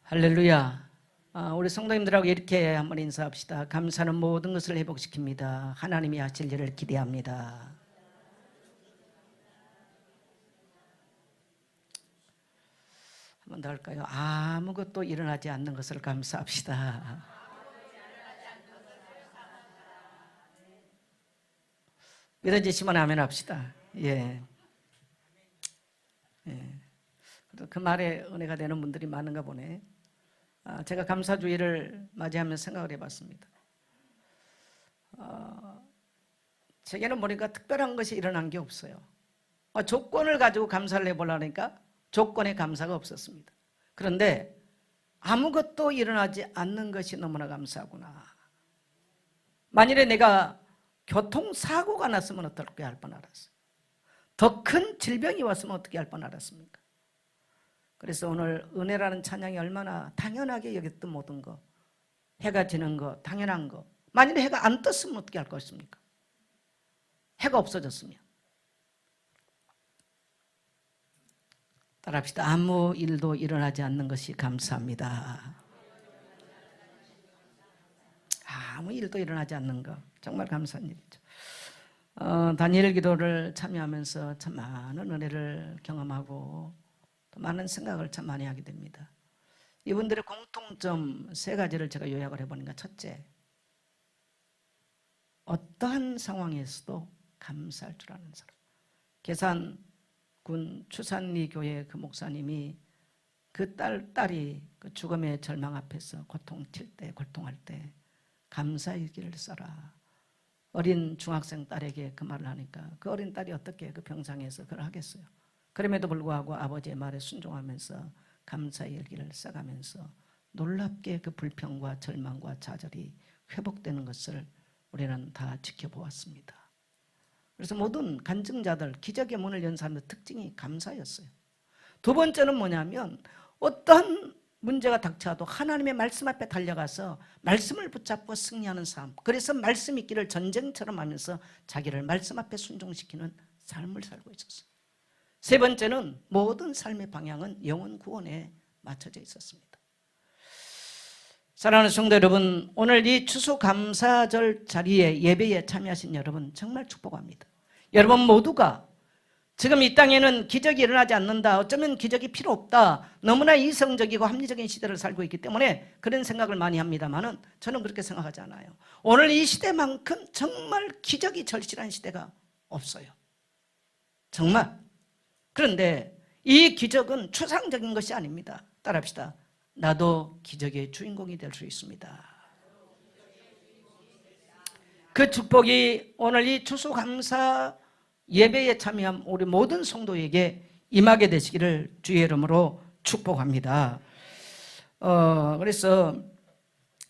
할렐루야. 우리 성도님들하고 이렇게 한번 인사합시다. 감사는 모든 것을 회복시킵니다. 하나님이 하실 일을 기대합니다. 한 번 더 할까요? 아무것도 일어나지 않는 것을 감사합시다. 믿어지시면 아멘 합시다. 예. 그 말에 은혜가 되는 분들이 많은가 보네. 제가 감사주의를 맞이하면서 생각을 해봤습니다. 제게는 보니까 특별한 것이 일어난 게 없어요. 조건을 가지고 감사를 해보려니까 조건에 감사가 없었습니다. 그런데 아무것도 일어나지 않는 것이 너무나 감사하구나. 만일에 내가 교통사고가 났으면 어떻게 할 뻔 알았어요. 더 큰 질병이 왔으면 어떻게 할 뻔 알았습니까? 그래서 오늘 은혜라는 찬양이 얼마나 당연하게 여겼던 모든 거, 해가 지는 거, 당연한 거. 만일에 해가 안 떴으면 어떻게 할 것입니까? 해가 없어졌으면. 따라합시다. 아무 일도 일어나지 않는 것이 감사합니다. 아무 일도 일어나지 않는 거 정말 감사한 일이죠. 다니엘 기도를 참여하면서 참 많은 은혜를 경험하고 또 많은 생각을 참 많이 하게 됩니다. 이분들의 공통점 세 가지를 제가 요약을 해보니까, 첫째, 어떠한 상황에서도 감사할 줄 아는 사람. 계산군 추산리 교회 그 목사님이 그 딸이 그 죽음의 절망 앞에서 고통칠 때, 고통할 때 감사의 길을 써라. 어린 중학생 딸에게 그 말을 하니까 그 어린 딸이 어떻게 그 병상에서 그걸 하겠어요. 그럼에도 불구하고 아버지의 말에 순종하면서 감사의 일기를 써가면서 놀랍게 그 불평과 절망과 좌절이 회복되는 것을 우리는 다 지켜보았습니다. 그래서 모든 간증자들, 기적의 문을 연 사람들 특징이 감사였어요. 두 번째는 뭐냐면, 어떠한 문제가 닥쳐도 하나님의 말씀 앞에 달려가서 말씀을 붙잡고 승리하는 삶. 그래서 말씀 있기를 전쟁처럼 하면서 자기를 말씀 앞에 순종시키는 삶을 살고 있었어요. 세 번째는 모든 삶의 방향은 영혼 구원에 맞춰져 있었습니다. 사랑하는 성도 여러분, 오늘 이 추수감사절 자리에 예배에 참여하신 여러분 정말 축복합니다. 여러분 모두가 지금 이 땅에는 기적이 일어나지 않는다, 어쩌면 기적이 필요 없다, 너무나 이성적이고 합리적인 시대를 살고 있기 때문에 그런 생각을 많이 합니다만 저는 그렇게 생각하지 않아요. 오늘 이 시대만큼 정말 기적이 절실한 시대가 없어요. 정말. 그런데 이 기적은 추상적인 것이 아닙니다. 따라합시다. 나도 기적의 주인공이 될 수 있습니다. 그 축복이 오늘 이 추수감사 예배에 참여한 우리 모든 성도에게 임하게 되시기를 주의 이름으로 축복합니다. 그래서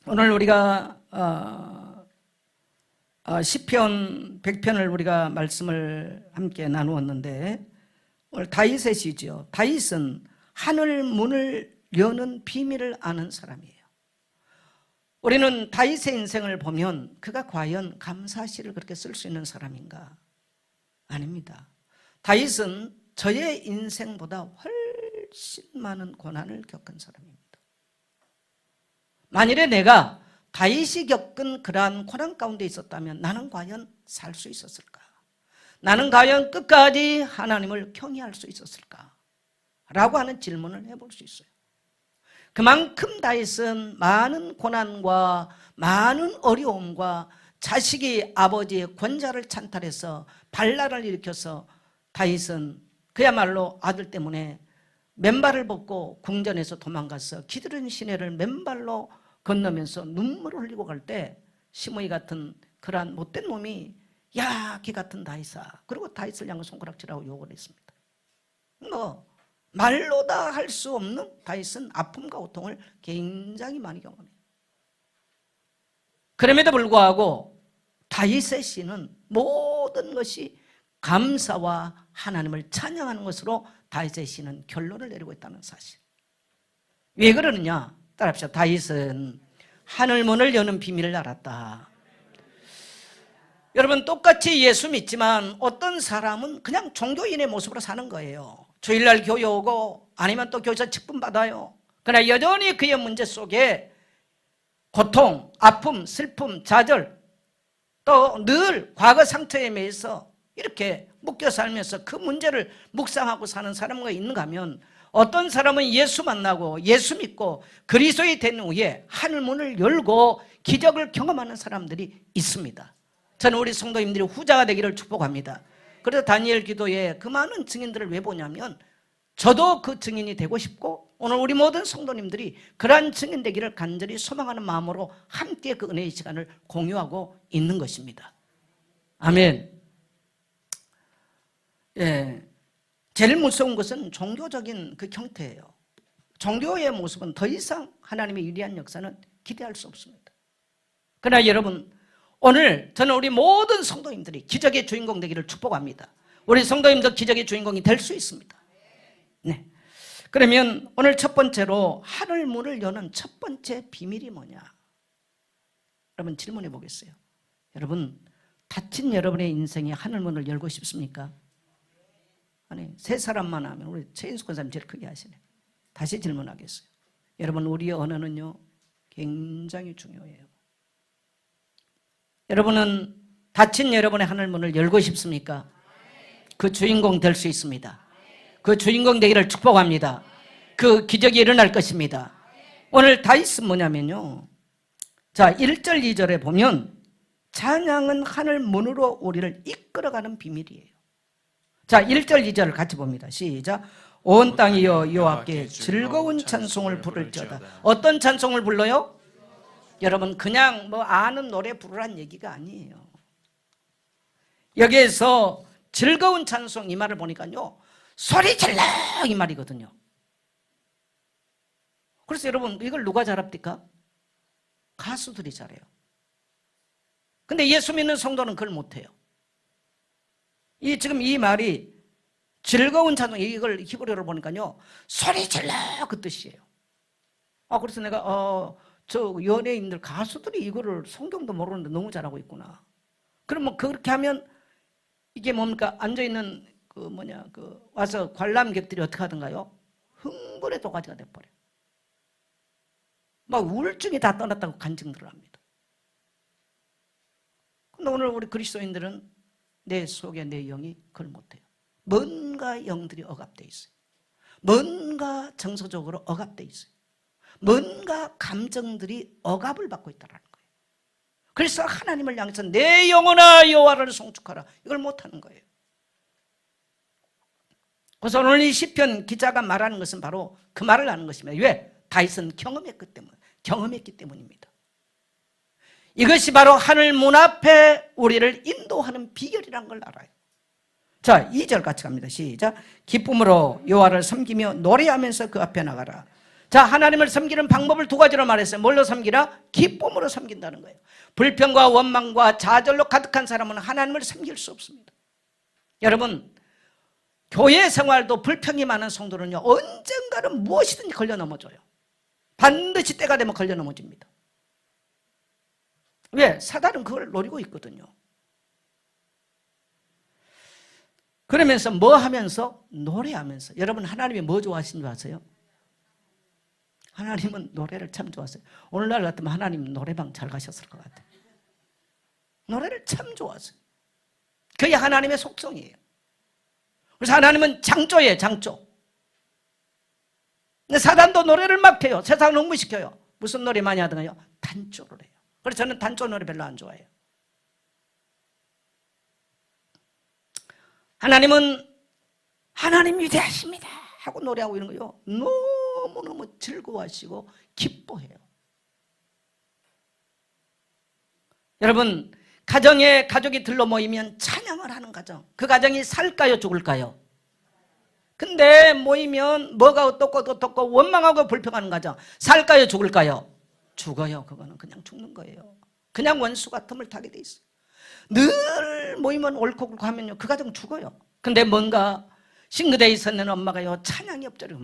오늘 우리가 시편 100편을 우리가 말씀을 함께 나누었는데, 오늘 다윗의 시죠. 다윗은 하늘 문을 여는 비밀을 아는 사람이에요. 우리는 다윗의 인생을 보면 그가 과연 감사시를 그렇게 쓸 수 있는 사람인가? 아닙니다. 다윗은 저의 인생보다 훨씬 많은 고난을 겪은 사람입니다. 만일에 내가 다윗이 겪은 그러한 고난 가운데 있었다면 나는 과연 살 수 있었을까? 나는 과연 끝까지 하나님을 경외할 수 있었을까? 라고 하는 질문을 해볼 수 있어요. 그만큼 다윗은 많은 고난과 많은 어려움과 자식이 아버지의 권좌를 찬탈해서 반란을 일으켜서 다윗은 그야말로 아들 때문에 맨발을 벗고 궁전에서 도망가서 기드론 시내를 맨발로 건너면서 눈물을 흘리고 갈 때 시므이 같은 그러한 못된 놈이 야, 기 같은 다윗아, 그리고 다윗을 향해 손가락질하고 욕을 했습니다. 말로 다 할 수 없는 다윗은 아픔과 고통을 굉장히 많이 경험해요. 그럼에도 불구하고 다윗의 시는 모든 것이 감사와 하나님을 찬양하는 것으로 다윗의 시는 결론을 내리고 있다는 사실. 왜 그러느냐? 따라합시다. 다윗은 하늘문을 여는 비밀을 알았다. 여러분, 똑같이 예수 믿지만 어떤 사람은 그냥 종교인의 모습으로 사는 거예요. 주일날 교회 오고 아니면 또 교회에서 직분 받아요. 그러나 여전히 그의 문제 속에 고통, 아픔, 슬픔, 좌절, 또 늘 과거 상처에 매여서 이렇게 묶여 살면서 그 문제를 묵상하고 사는 사람과 있는가 하면, 어떤 사람은 예수 만나고 예수 믿고 그리스도의 된 후에 하늘 문을 열고 기적을 경험하는 사람들이 있습니다. 저는 우리 성도님들이 후자가 되기를 축복합니다. 그래서 다니엘 기도에 그 많은 증인들을 왜 보냐면, 저도 그 증인이 되고 싶고 오늘 우리 모든 성도님들이 그러한 증인 되기를 간절히 소망하는 마음으로 함께 그 은혜의 시간을 공유하고 있는 것입니다. 아멘. 예, 제일 무서운 것은 종교적인 그 형태예요. 종교의 모습은 더 이상 하나님의 유리한 역사는 기대할 수 없습니다. 그러나 여러분, 오늘 저는 우리 모든 성도님들이 기적의 주인공 되기를 축복합니다. 우리 성도님도 기적의 주인공이 될 수 있습니다. 네. 그러면 오늘 첫 번째로 하늘 문을 여는 첫 번째 비밀이 뭐냐? 여러분 질문해 보겠어요. 여러분, 다친 여러분의 인생에 하늘 문을 열고 싶습니까? 아니, 세 사람만 하면 우리 최인숙 권사님 제일 크게 하시네. 다시 질문하겠어요. 여러분, 우리의 언어는요 굉장히 중요해요. 여러분은 다친 여러분의 하늘 문을 열고 싶습니까? 그 주인공 될 수 있습니다. 그 주인공 되기를 축복합니다. 그 기적이 일어날 것입니다. 오늘 다윗은 뭐냐면요, 자 1절 2절에 보면 찬양은 하늘 문으로 우리를 이끌어가는 비밀이에요. 자 1절 2절을 같이 봅니다. 시작. 온 땅이여 여호와께 즐거운 찬송을 부를지어다. 어떤 찬송을 불러요? 여러분, 그냥 뭐 아는 노래 부르란 얘기가 아니에요. 여기에서 즐거운 찬송, 이 말을 보니까요 소리 질러 이 말이거든요. 그래서 여러분, 이걸 누가 잘합니까? 가수들이 잘해요. 근데 예수 믿는 성도는 그걸 못해요. 지금 이 말이 즐거운 찬송, 이걸 히브리어로 보니까요 소리 질러 그 뜻이에요. 그래서 내가 저 연예인들, 가수들이 이거를 성경도 모르는데 너무 잘하고 있구나. 그러면 그렇게 하면 이게 뭡니까? 앉아있는 와서 관람객들이 어떻게 하던가요? 흥분의 도가지가 돼버려요. 막 우울증이 다 떠났다고 간증들을 합니다. 근데 오늘 우리 그리스도인들은 내 속에 내 영이 그걸 못해요. 뭔가 영들이 억압돼 있어요. 뭔가 정서적으로 억압돼 있어요. 뭔가 감정들이 억압을 받고 있다는 거예요. 그래서 하나님을 향해서 내 영혼아 여호와를 송축하라, 이걸 못하는 거예요. 그래서 오늘 이 시편 기자가 말하는 것은 바로 그 말을 하는 것입니다. 왜? 다윗은 경험했기 때문입니다. 이것이 바로 하늘 문 앞에 우리를 인도하는 비결이란 걸 알아요. 자 2절 같이 갑니다. 시작. 기쁨으로 여호와를 섬기며 노래하면서 그 앞에 나가라. 자, 하나님을 섬기는 방법을 두 가지로 말했어요. 뭘로 섬기라? 기쁨으로 섬긴다는 거예요. 불평과 원망과 좌절로 가득한 사람은 하나님을 섬길 수 없습니다. 여러분, 교회 생활도 불평이 많은 성도는요 언젠가는 무엇이든지 걸려 넘어져요. 반드시 때가 되면 걸려 넘어집니다. 왜? 사단은 그걸 노리고 있거든요. 그러면서 뭐 하면서? 노래하면서. 여러분, 하나님이 뭐 좋아하시는 줄 아세요? 하나님은 노래를 참 좋아하세요. 오늘날 같으면 하나님 노래방 잘 가셨을 것 같아요. 노래를 참 좋아하세요. 그게 하나님의 속성이에요. 그래서 하나님은 장조예요, 장조. 근데 사단도 노래를 막 해요. 세상을 흥분시켜요. 무슨 노래 많이 하던가요? 단조를 해요. 그래서 저는 단조 노래 별로 안 좋아해요. 하나님은 하나님 위대하십니다 하고 노래하고 이런 거요 너무너무 즐거워하시고 기뻐해요. 여러분, 가정에 가족이 들러 모이면 찬양을 하는 가정, 그 가정이 살까요 죽을까요? 근데 모이면 뭐가 어떻고 원망하고 불평하는 가정, 살까요 죽을까요? 죽어요. 그거는 그냥 죽는 거예요. 그냥 원수가 틈을 타게 돼 있어요. 늘 모이면 옳고 그르고 하면요 그 가정 죽어요. 근데 뭔가 싱그대에 있었는 엄마가요 찬양이 없잖아요.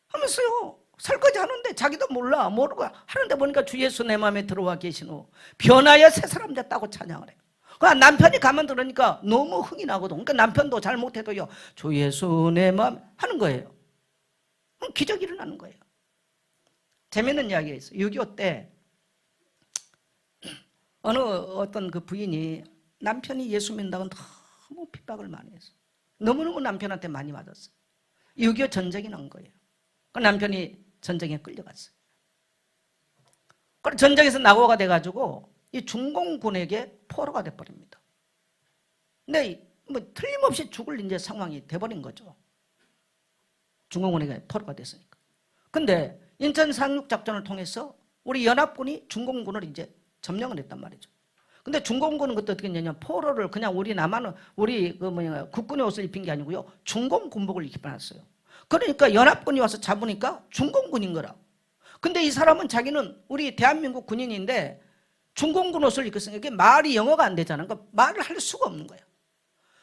하면서요 설거지 하는데 자기도 모르고 하는데 보니까 주 예수 내 마음에 들어와 계신 후 변하여 새 사람 됐다고 찬양을 해요. 그 남편이 가만 들으니까 너무 흥이 나거든. 그러니까 남편도 잘못해도요, 주 예수 내 마음 하는 거예요. 그럼 기적이 일어나는 거예요. 재밌는 이야기가 있어요. 6.25 때 어떤 그 부인이 남편이 예수 믿는다고 너무 핍박을 많이 했어요. 너무너무 남편한테 많이 맞았어요. 6.25 전쟁이 난 거예요. 그 남편이 전쟁에 끌려갔어요. 그래서 전쟁에서 낙오가 돼가지고 이 중공군에게 포로가 돼버립니다. 근데 뭐 틀림없이 죽을 이제 상황이 돼버린 거죠. 중공군에게 포로가 됐으니까. 근데 인천 상륙 작전을 통해서 우리 연합군이 중공군을 이제 점령을 했단 말이죠. 근데 중공군은 그때 어떻게 했냐면 포로를 그냥 우리 남한은 우리 국군의 옷을 입힌 게 아니고요, 중공 군복을 입혀놨어요. 그러니까 연합군이 와서 잡으니까 중공군인 거라. 근데 이 사람은 자기는 우리 대한민국 군인인데 중공군 옷을 입었으니까 이게 말이 영어가 안 되잖아. 그러니까 말을 할 수가 없는 거야.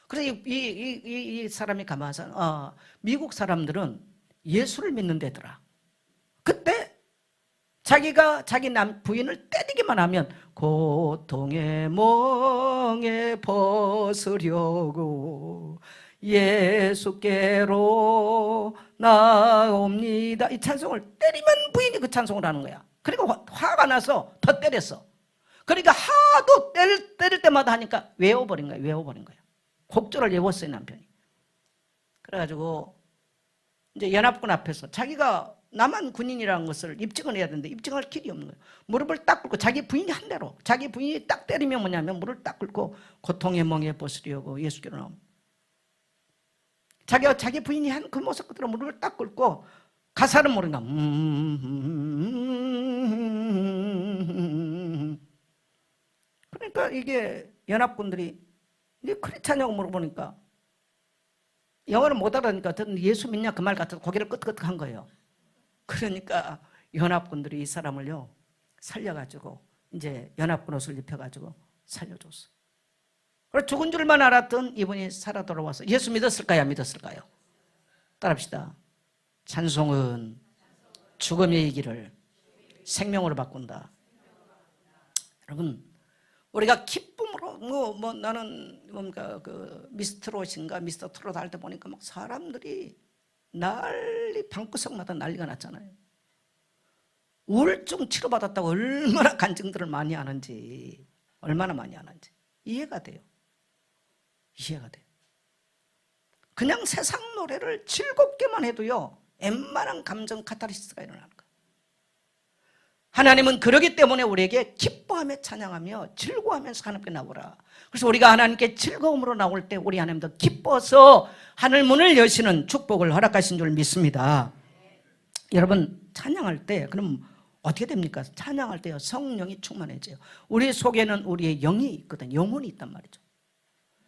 그래서 이 사람이 가만해서 미국 사람들은 예수를 믿는 데더라. 그때 자기가 자기 부인을 때리기만 하면 고통의 멍에 벗으려고 예수께로 나옵니다. 이 찬송을 때리면 부인이 그 찬송을 하는 거야. 그리고 화가 나서 더 때렸어. 그러니까 하도 때릴 때마다 하니까 외워버린 거야. 곡절을 외웠어요, 남편이. 그래가지고 이제 연합군 앞에서 자기가 남한 군인이라는 것을 입증을 해야 되는데 입증할 길이 없는 거예요. 무릎을 딱 꿇고 자기 부인이 한 대로, 자기 부인이 딱 때리면 뭐냐면 무릎을 딱 꿇고 고통의 멍에 벗으려고 예수께로 나옵니다. 자기 부인이 한 그 모습 그대로 무릎을 딱 꿇고 가사를 모른다. 그러니까 이게 연합군들이 크리스찬이냐고 물어보니까 영어를 못 알아니까 예수 믿냐 그 말 같아서 고개를 끄덕끄덕한 거예요. 그러니까 연합군들이 이 사람을요 살려가지고 이제 연합군 옷을 입혀가지고 살려줬어. 그래서 죽은 줄만 알았던 이분이 살아 돌아와서 예수 믿었을까요? 안 믿었을까요? 따라합시다. 찬송은 죽음의 이기를 생명으로 바꾼다. 여러분, 우리가 기쁨으로 나는 뭔가 그 미스트롯인가 미스터 트롯 할 때 보니까 막 사람들이 난리 방구석마다 난리가 났잖아요. 우울증 치료받았다고 얼마나 간증들을 많이 하는지, 얼마나 많이 하는지 이해가 돼요. 그냥 세상 노래를 즐겁게만 해도요 웬만한 감정 카타르시스가 일어나는 거예요. 하나님은 그러기 때문에 우리에게 기뻐하며 찬양하며 즐거워하면서 하나님께 나오라. 그래서 우리가 하나님께 즐거움으로 나올 때 우리 하나님도 기뻐서 하늘 문을 여시는 축복을 허락하신 줄 믿습니다. 여러분 찬양할 때 그럼 어떻게 됩니까? 찬양할 때요 성령이 충만해져요. 우리 속에는 우리의 영이 있거든. 영혼이 있단 말이죠.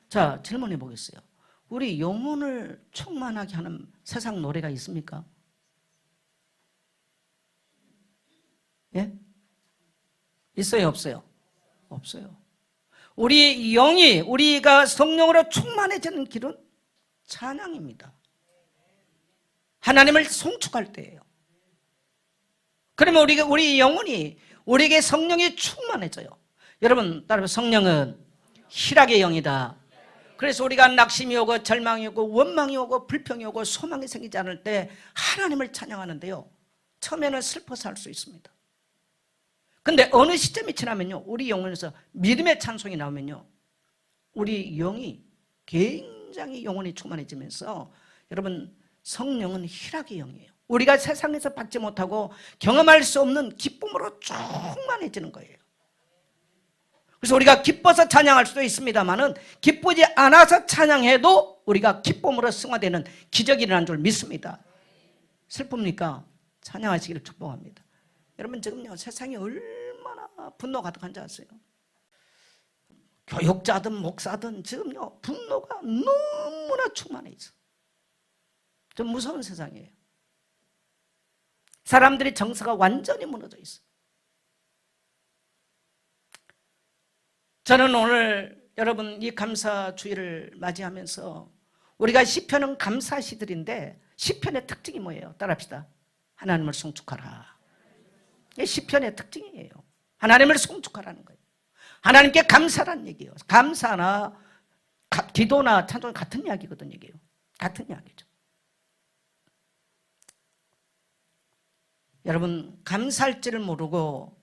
자, 질문해 보겠어요. 우리 영혼을 충만하게 하는 세상 노래가 있습니까? 예? 있어요, 없어요? 없어요. 우리 영이, 우리가 성령으로 충만해지는 길은 찬양입니다. 하나님을 송축할 때예요. 그러면 우리 영혼이, 우리에게 성령이 충만해져요. 여러분, 따라서 성령은 희락의 영이다. 그래서 우리가 낙심이 오고 절망이 오고 원망이 오고 불평이 오고 소망이 생기지 않을 때 하나님을 찬양하는데요 처음에는 슬퍼서 할 수 있습니다. 근데 어느 시점이 지나면요 우리 영혼에서 믿음의 찬송이 나오면요 우리 영이 굉장히 영혼이 충만해지면서 여러분 성령은 희락의 영이에요. 우리가 세상에서 받지 못하고 경험할 수 없는 기쁨으로 충만해지는 거예요. 그래서 우리가 기뻐서 찬양할 수도 있습니다만은 기쁘지 않아서 찬양해도 우리가 기쁨으로 승화되는 기적이 일어난 줄 믿습니다. 슬픕니까? 찬양하시기를 축복합니다. 여러분 지금요 세상이 얼마나 분노 가득한지 아세요? 교육자든 목사든 지금요 분노가 너무나 충만해 있어. 좀 무서운 세상이에요. 사람들의 정서가 완전히 무너져 있어. 저는 오늘 여러분 이 감사주일을 맞이하면서 우리가 시편은 감사시들인데 시편의 특징이 뭐예요? 따라합시다. 하나님을 송축하라. 이게 시편의 특징이에요. 하나님을 송축하라는 거예요. 하나님께 감사란 얘기예요. 감사나 기도나 찬송이 같은 이야기거든요. 이게요. 같은 이야기죠. 여러분 감사할 줄을 모르고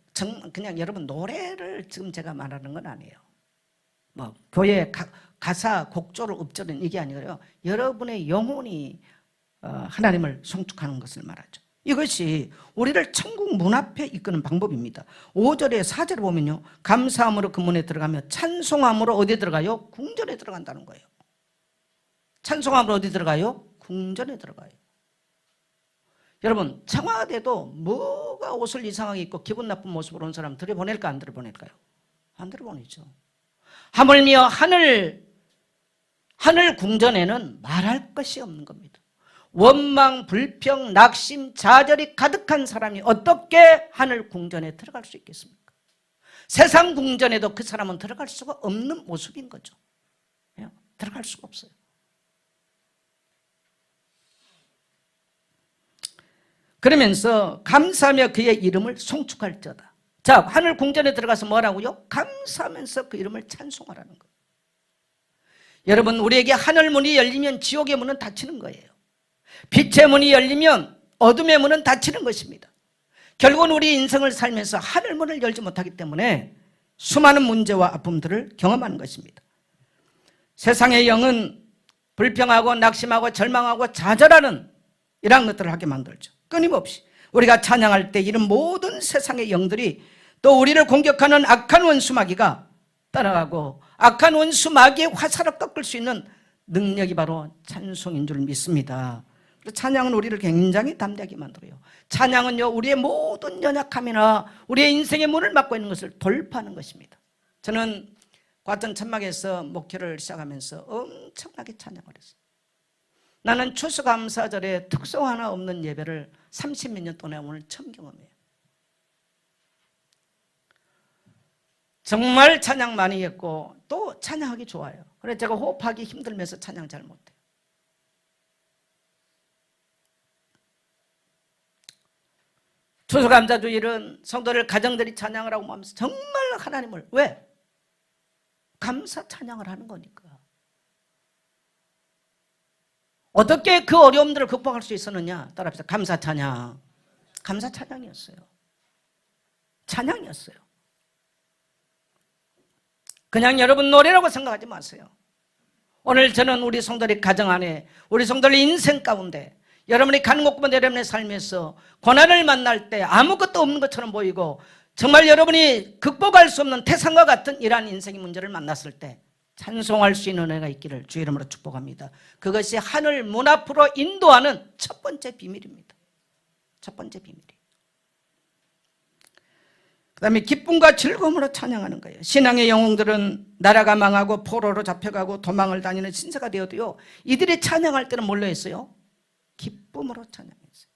그냥 여러분 노래를 지금 제가 말하는 건 아니에요. 뭐 교회 가사 곡조를 읊조는 이게 아니고요. 여러분의 영혼이 하나님을 송축하는 것을 말하죠. 이것이 우리를 천국 문 앞에 이끄는 방법입니다. 5절에 4절에 보면요, 감사함으로 그 문에 들어가며 찬송함으로 어디 들어가요? 궁전에 들어간다는 거예요. 찬송함으로 어디 들어가요? 궁전에 들어가요. 여러분 청와대도 뭐가 옷을 이상하게 입고 기분 나쁜 모습으로 온 사람 들여보낼까 안 들여보낼까요? 안 들여보내죠. 하물며 하늘 궁전에는 말할 것이 없는 겁니다. 원망, 불평, 낙심, 좌절이 가득한 사람이 어떻게 하늘 궁전에 들어갈 수 있겠습니까? 세상 궁전에도 그 사람은 들어갈 수가 없는 모습인 거죠. 들어갈 수가 없어요. 그러면서 감사하며 그의 이름을 송축할지어다. 자, 하늘 궁전에 들어가서 뭐라고요? 감사하면서 그 이름을 찬송하라는 거예요. 여러분 우리에게 하늘 문이 열리면 지옥의 문은 닫히는 거예요. 빛의 문이 열리면 어둠의 문은 닫히는 것입니다. 결국은 우리 인생을 살면서 하늘 문을 열지 못하기 때문에 수많은 문제와 아픔들을 경험하는 것입니다. 세상의 영은 불평하고 낙심하고 절망하고 좌절하는 이러한 것들을 하게 만들죠. 끊임없이 우리가 찬양할 때 이런 모든 세상의 영들이 또 우리를 공격하는 악한 원수 마귀가 따라가고 악한 원수 마귀의 화살을 꺾을 수 있는 능력이 바로 찬송인 줄 믿습니다. 찬양은 우리를 굉장히 담대하게 만들어요. 찬양은요 우리의 모든 연약함이나 우리의 인생의 문을 막고 있는 것을 돌파하는 것입니다. 저는 과천 천막에서 목회를 시작하면서 엄청나게 찬양을 했어요. 나는 추수감사절에 특성 하나 없는 예배를 30몇 년 동안 오늘 처음 경험해요. 정말 찬양 많이 했고 또 찬양하기 좋아요. 그래서 제가 호흡하기 힘들면서 찬양 잘 못해요. 추수감사주일은 성도들 가정들이 찬양을 하고 하면서 정말 하나님을 왜? 감사 찬양을 하는 거니까. 어떻게 그 어려움들을 극복할 수 있었느냐? 따라합시다. 감사 찬양. 감사 찬양이었어요. 찬양이었어요. 그냥 여러분 노래라고 생각하지 마세요. 오늘 저는 우리 성도들의 가정 안에 우리 성도들의 인생 가운데 여러분이 가는 곳마다 여러분의 삶에서 고난을 만날 때 아무것도 없는 것처럼 보이고 정말 여러분이 극복할 수 없는 태산과 같은 이러한 인생의 문제를 만났을 때 찬송할 수 있는 은혜가 있기를 주의 이름으로 축복합니다. 그것이 하늘 문 앞으로 인도하는 첫 번째 비밀입니다. 첫 번째 비밀이. 그 다음에 기쁨과 즐거움으로 찬양하는 거예요. 신앙의 영웅들은 나라가 망하고 포로로 잡혀가고 도망을 다니는 신세가 되어도요 이들이 찬양할 때는 뭘로 했어요? 기쁨으로 찬양했어요.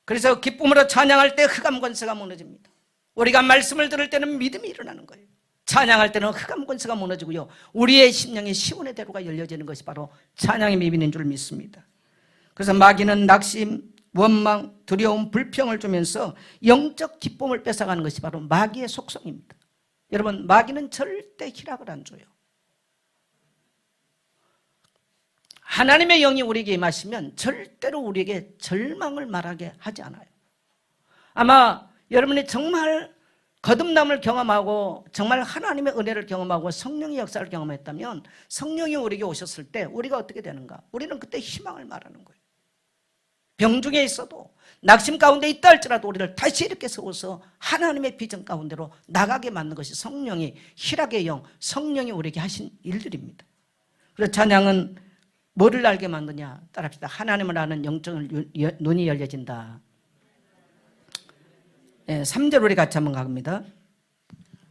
그래서 기쁨으로 찬양할 때 흑암 권세가 무너집니다. 우리가 말씀을 들을 때는 믿음이 일어나는 거예요. 찬양할 때는 흑암 권세가 무너지고요 우리의 심령의 시온의 대로가 열려지는 것이 바로 찬양의 비밀인 줄 믿습니다. 그래서 마귀는 낙심, 원망, 두려움, 불평을 주면서 영적 기쁨을 뺏어가는 것이 바로 마귀의 속성입니다. 여러분 마귀는 절대 희락을 안 줘요. 하나님의 영이 우리에게 임하시면 절대로 우리에게 절망을 말하게 하지 않아요. 아마 여러분이 정말 거듭남을 경험하고 정말 하나님의 은혜를 경험하고 성령의 역사를 경험했다면 성령이 우리에게 오셨을 때 우리가 어떻게 되는가? 우리는 그때 희망을 말하는 거예요. 병중에 있어도 낙심 가운데 있다 할지라도 우리를 다시 이렇게 세워서 하나님의 비전 가운데로 나가게 만든 것이 성령이 희락의 영, 성령이 우리에게 하신 일들입니다. 그래서 찬양은 뭐를 알게 만드냐? 따라합시다. 하나님을 아는 영적 눈이 열려진다. 3절 우리 같이 한번 가봅니다.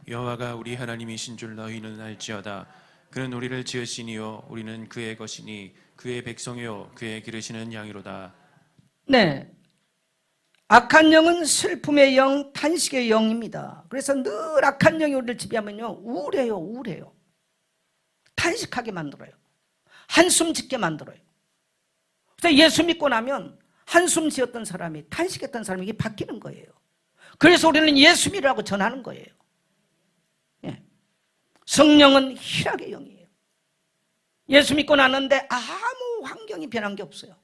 여호와가 우리 하나님이신 줄 너희는 알지어다. 그는 우리를 지으시니요 우리는 그의 것이니 그의 백성이요 그의 기르시는 양이로다. 네, 악한 영은 슬픔의 영, 탄식의 영입니다. 그래서 늘 악한 영이 우리를 지배하면요 우울해요. 우울해요. 탄식하게 만들어요. 한숨 짓게 만들어요. 그래서 예수 믿고 나면 한숨 지었던 사람이 탄식했던 사람이 이게 바뀌는 거예요. 그래서 우리는 예수님이라고 전하는 거예요. 예. 성령은 희락의 영이에요. 예수 믿고 났는데 아무 환경이 변한 게 없어요.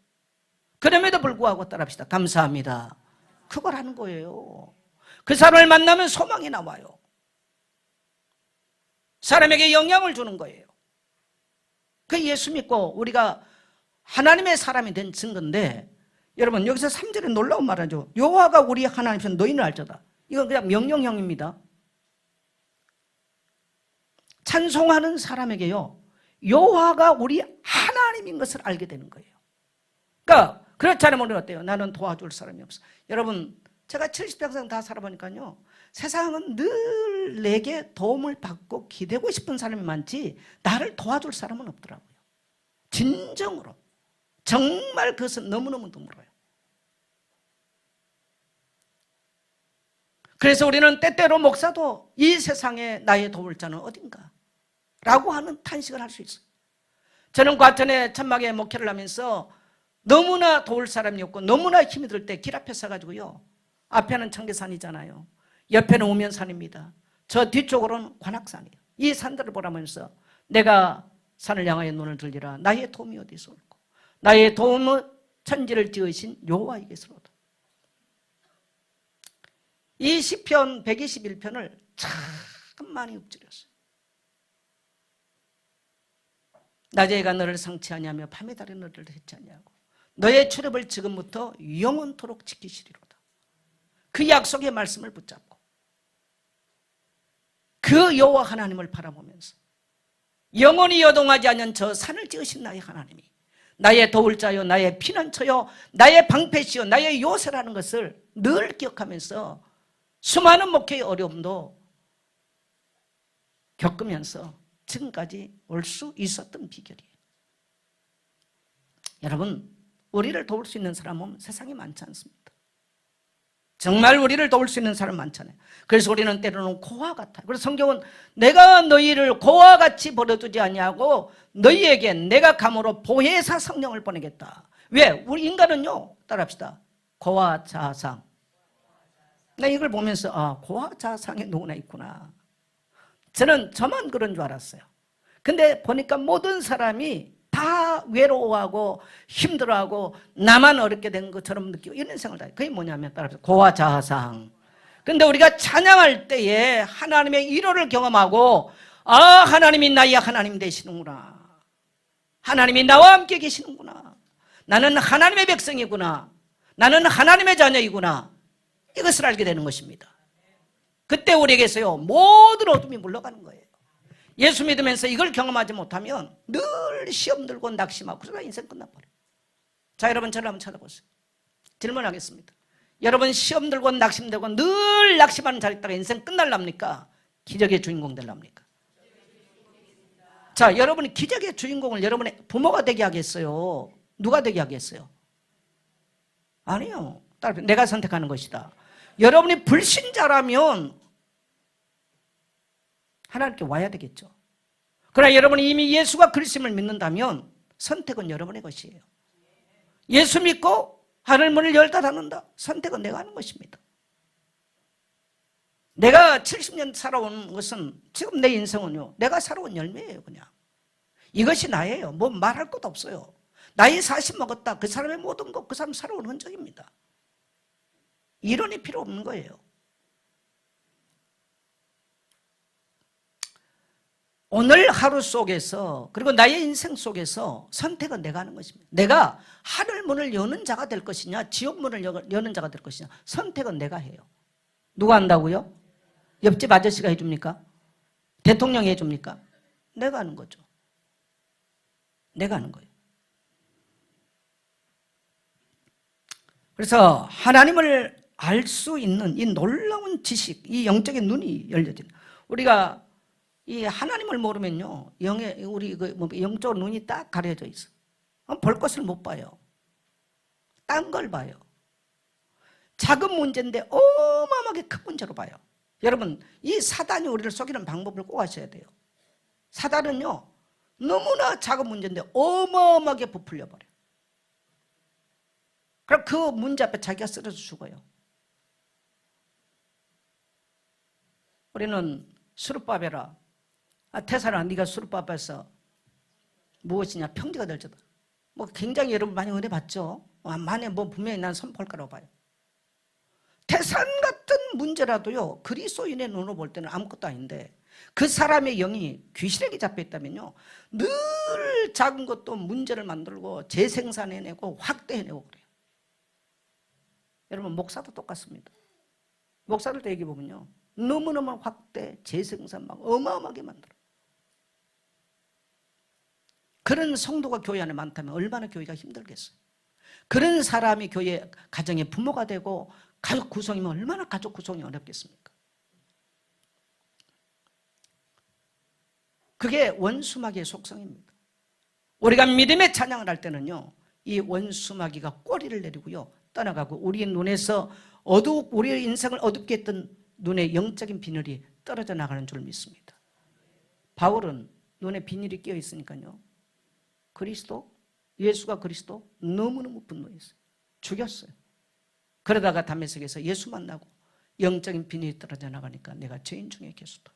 그럼에도 불구하고 따라합시다. 감사합니다. 그걸 하는 거예요. 그 사람을 만나면 소망이 나와요. 사람에게 영향을 주는 거예요. 그 예수 믿고 우리가 하나님의 사람이 된 증거인데, 여러분 여기서 3절에 놀라운 말하죠. 여호와가 우리 하나님이신 너희는 알자다. 이건 그냥 명령형입니다. 찬송하는 사람에게요, 여호와가 우리 하나님인 것을 알게 되는 거예요. 그러니까 그렇지 않으면 우리는 어때요? 나는 도와줄 사람이 없어. 여러분 제가 70평생 다 살아보니까요, 세상은 늘 내게 도움을 받고 기대고 싶은 사람이 많지 나를 도와줄 사람은 없더라고요. 진정으로. 정말 그것은 너무너무 드물어요. 그래서 우리는 때때로 목사도 이 세상에 나의 도울 자는 어딘가 라고 하는 탄식을 할 수 있어요. 저는 과천에 천막에 목회를 하면서 너무나 도울 사람이 없고 너무나 힘이 들 때 길 앞에 서가지고요, 앞에는 청계산이잖아요, 옆에는 우면산입니다, 저 뒤쪽으로는 관악산이에요. 이 산들을 보라면서 내가 산을 향하여 눈을 들리라. 나의 도움이 어디서 올고 나의 도움은 천지를 지으신 여호와에게서로다. 이 시편 121편을 참 많이 읊조렸어요. 낮에가 너를 성취하냐며 밤에 달에 너를 해치하냐고. 너의 출애굽을 지금부터 영원토록 지키시리로다. 그 약속의 말씀을 붙잡고 그 여호와 하나님을 바라보면서 영원히 여동하지 않는 저 산을 지으신 나의 하나님이 나의 도울 자요, 나의 피난처요, 나의 방패시요, 나의 요새라는 것을 늘 기억하면서 수많은 목회의 어려움도 겪으면서 지금까지 올 수 있었던 비결이에요. 여러분, 우리를 도울 수 있는 사람은 세상에 많지 않습니다. 정말 우리를 도울 수 있는 사람 많잖아요. 그래서 우리는 때로는 고와 같아요. 그래서 성경은 내가 너희를 고와 같이 버려두지 아니하고 너희에게 내가 감으로 보혜사 성령을 보내겠다. 왜? 우리 인간은요, 따라합시다, 고와 자상. 나 이걸 보면서 고와 자상에 누구나 있구나. 저는 저만 그런 줄 알았어요. 근데 보니까 모든 사람이 다 외로워하고 힘들어하고 나만 어렵게 된 것처럼 느끼고 이런 생각을 해요. 그게 뭐냐면 따라서 고와 자상. 근데 우리가 찬양할 때에 하나님의 일호를 경험하고 하나님이 나의 하나님 되시는구나. 하나님이 나와 함께 계시는구나. 나는 하나님의 백성이구나. 나는 하나님의 자녀이구나. 이것을 알게 되는 것입니다. 그때 우리에게서요, 모든 어둠이 물러가는 거예요. 예수 믿으면서 이걸 경험하지 못하면 늘 시험 들고 낙심하고 그러다 인생 끝나버려요. 자, 여러분 저를 한번 찾아보세요. 질문하겠습니다. 여러분 시험 들고 낙심되고 늘 낙심하는 자리에 있다가 인생 끝날랍니까? 기적의 주인공 될랍니까? 자, 여러분이 기적의 주인공을 여러분의 부모가 되게 하겠어요? 누가 되게 하겠어요? 아니요. 내가 선택하는 것이다. 여러분이 불신자라면 하나님께 와야 되겠죠. 그러나 여러분이 이미 예수가 그리스도를 믿는다면 선택은 여러분의 것이에요. 예수 믿고 하늘 문을 열다 닫는다. 선택은 내가 하는 것입니다. 내가 70년 살아온 것은 지금 내 인생은요, 내가 살아온 열매예요. 그냥 이것이 나예요. 뭐 말할 것도 없어요. 나이 40 먹었다. 그 사람의 모든 것, 그 사람 살아온 흔적입니다. 이론이 필요 없는 거예요. 오늘 하루 속에서 그리고 나의 인생 속에서 선택은 내가 하는 것입니다. 내가 하늘 문을 여는 자가 될 것이냐, 지옥 문을 여는 자가 될 것이냐, 선택은 내가 해요. 누가 한다고요? 옆집 아저씨가 해줍니까? 대통령이 해줍니까? 내가 하는 거죠. 내가 하는 거예요. 그래서 하나님을 알 수 있는 이 놀라운 지식, 이 영적인 눈이 열려지는, 우리가 이 하나님을 모르면요, 우리 영적 눈이 딱 가려져 있어. 볼 것을 못 봐요. 딴 걸 봐요. 작은 문제인데 어마어마하게 큰 문제로 봐요. 여러분, 이 사단이 우리를 속이는 방법을 꼭 아셔야 돼요. 사단은요, 너무나 작은 문제인데 어마어마하게 부풀려 버려요. 그럼 그 문제 앞에 자기가 쓰러져 죽어요. 우리는 수르바벨아, 테살아, 네가 수르바벨에서 무엇이냐? 평지가 될지다. 뭐 굉장히 여러분 많이 은혜 받죠. 만에 뭐 분명히 난 선포할 거라고 봐요. 태산 같은 문제라도요, 그리스도인의 눈으로 볼 때는 아무것도 아닌데, 그 사람의 영이 귀신에게 잡혀 있다면요, 늘 작은 것도 문제를 만들고 재생산해내고 확대해내고 그래요. 여러분, 목사도 똑같습니다. 목사들도 얘기 보면요, 너무너무 확대, 재생산 막 어마어마하게 만들어. 그런 성도가 교회 안에 많다면 얼마나 교회가 힘들겠어요. 그런 사람이 교회 가정의 부모가 되고 가족 구성이면 얼마나 가족 구성이 어렵겠습니까? 그게 원수마귀의 속성입니다. 우리가 믿음의 찬양을 할 때는요, 이 원수마귀가 꼬리를 내리고요, 떠나가고 우리의 눈에서 우리의 인생을 어둡게 했던 눈의 영적인 비늘이 떨어져 나가는 줄 믿습니다. 바울은 눈에 비늘이 끼어 있으니까요, 그리스도, 예수가 그리스도 너무너무 분노했어요. 죽였어요. 그러다가 다메섹에서 예수 만나고 영적인 비늘이 떨어져 나가니까 내가 죄인 중에 계수다.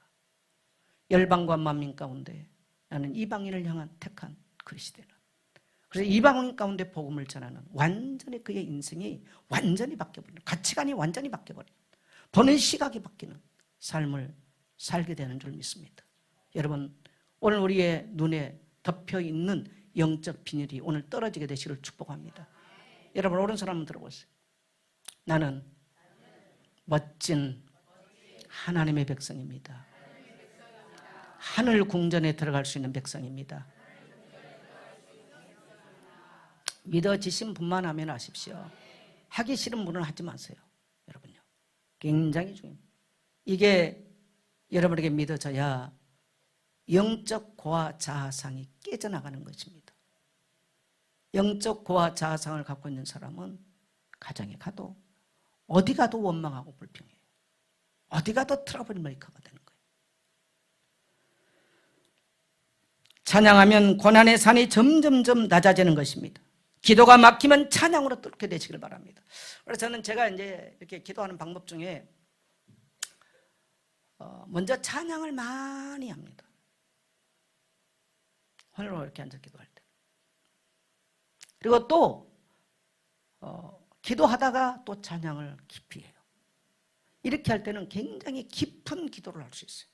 열방과 만민 가운데 나는 이방인을 향한 택한 그리스도라. 그래서 이방인 가운데 복음을 전하는, 완전히 그의 인생이 완전히 바뀌어버리는, 가치관이 완전히 바뀌어버리는, 보는 시각이 바뀌는 삶을 살게 되는 줄 믿습니다. 여러분, 오늘 우리의 눈에 덮여있는 영적 비늘이 오늘 떨어지게 되시기를 축복합니다. 여러분, 오른손 한번 들어보세요. 나는 멋진 하나님의 백성입니다. 하늘 궁전에 들어갈 수 있는 백성입니다. 믿어지신 분만 하면 하십시오. 하기 싫은 분은 하지 마세요. 여러분요, 굉장히 중요합니다. 이게 여러분에게 믿어져야 영적 고아 자아상이 깨져나가는 것입니다. 영적 고아 자아상을 갖고 있는 사람은 가정에 가도 어디 가도 원망하고 불평해요. 어디 가도 트러블 메이커가 되는 거예요. 찬양하면 고난의 산이 점점점 낮아지는 것입니다. 기도가 막히면 찬양으로 뚫게 되시길 바랍니다. 그래서 저는 제가 이제 이렇게 기도하는 방법 중에 먼저 찬양을 많이 합니다. 혼으로 이렇게 앉아 기도할 때. 그리고 또 기도하다가 또 찬양을 깊이 해요. 이렇게 할 때는 굉장히 깊은 기도를 할 수 있어요.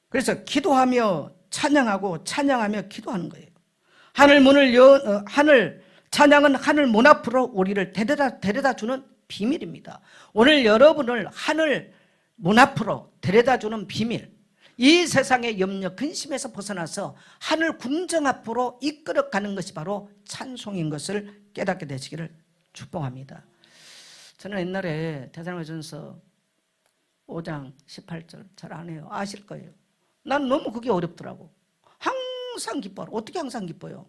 그래서 기도하며 찬양하고 찬양하며 기도하는 거예요. 찬양은 하늘 문 앞으로 우리를 데려다 주는 비밀입니다. 오늘 여러분을 하늘 문 앞으로 데려다 주는 비밀, 이 세상의 염려, 근심에서 벗어나서 하늘 궁정 앞으로 이끌어가는 것이 바로 찬송인 것을 깨닫게 되시기를 축복합니다. 저는 옛날에 대사로전서 5장 18절 잘 안 해요. 아실 거예요. 난 너무 그게 어렵더라고. 항상 기뻐하라. 어떻게 항상 기뻐요?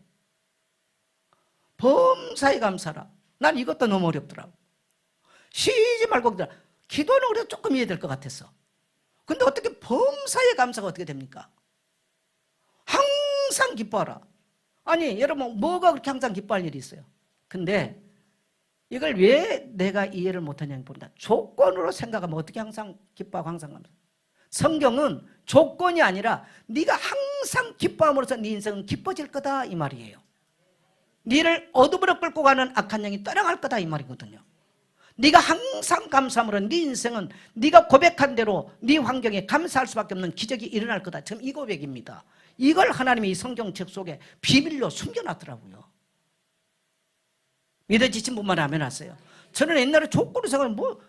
범사에 감사라. 난 이것도 너무 어렵더라고. 쉬지 말고 기도하라. 기도는 그래도 조금 이해될 것 같았어. 근데 어떻게 범사에 감사가 어떻게 됩니까? 항상 기뻐하라. 아니 여러분, 뭐가 그렇게 항상 기뻐할 일이 있어요? 근데 이걸 왜 내가 이해를 못하냐면 본다. 조건으로 생각하면 어떻게 항상 기뻐하고 항상 감사. 성경은 조건이 아니라 네가 항상 기뻐함으로써 네 인생은 기뻐질 거다 이 말이에요. 네를 어둠으로 끌고 가는 악한 영이 떠나갈 거다 이 말이거든요. 네가 항상 감사함으로 네 인생은 네가 고백한 대로 네 환경에 감사할 수밖에 없는 기적이 일어날 거다. 지금 이 고백입니다. 이걸 하나님이 이 성경책 속에 비밀로 숨겨놨더라고요. 믿어지신 분만 하면 하세요. 저는 옛날에 조건을 생각하면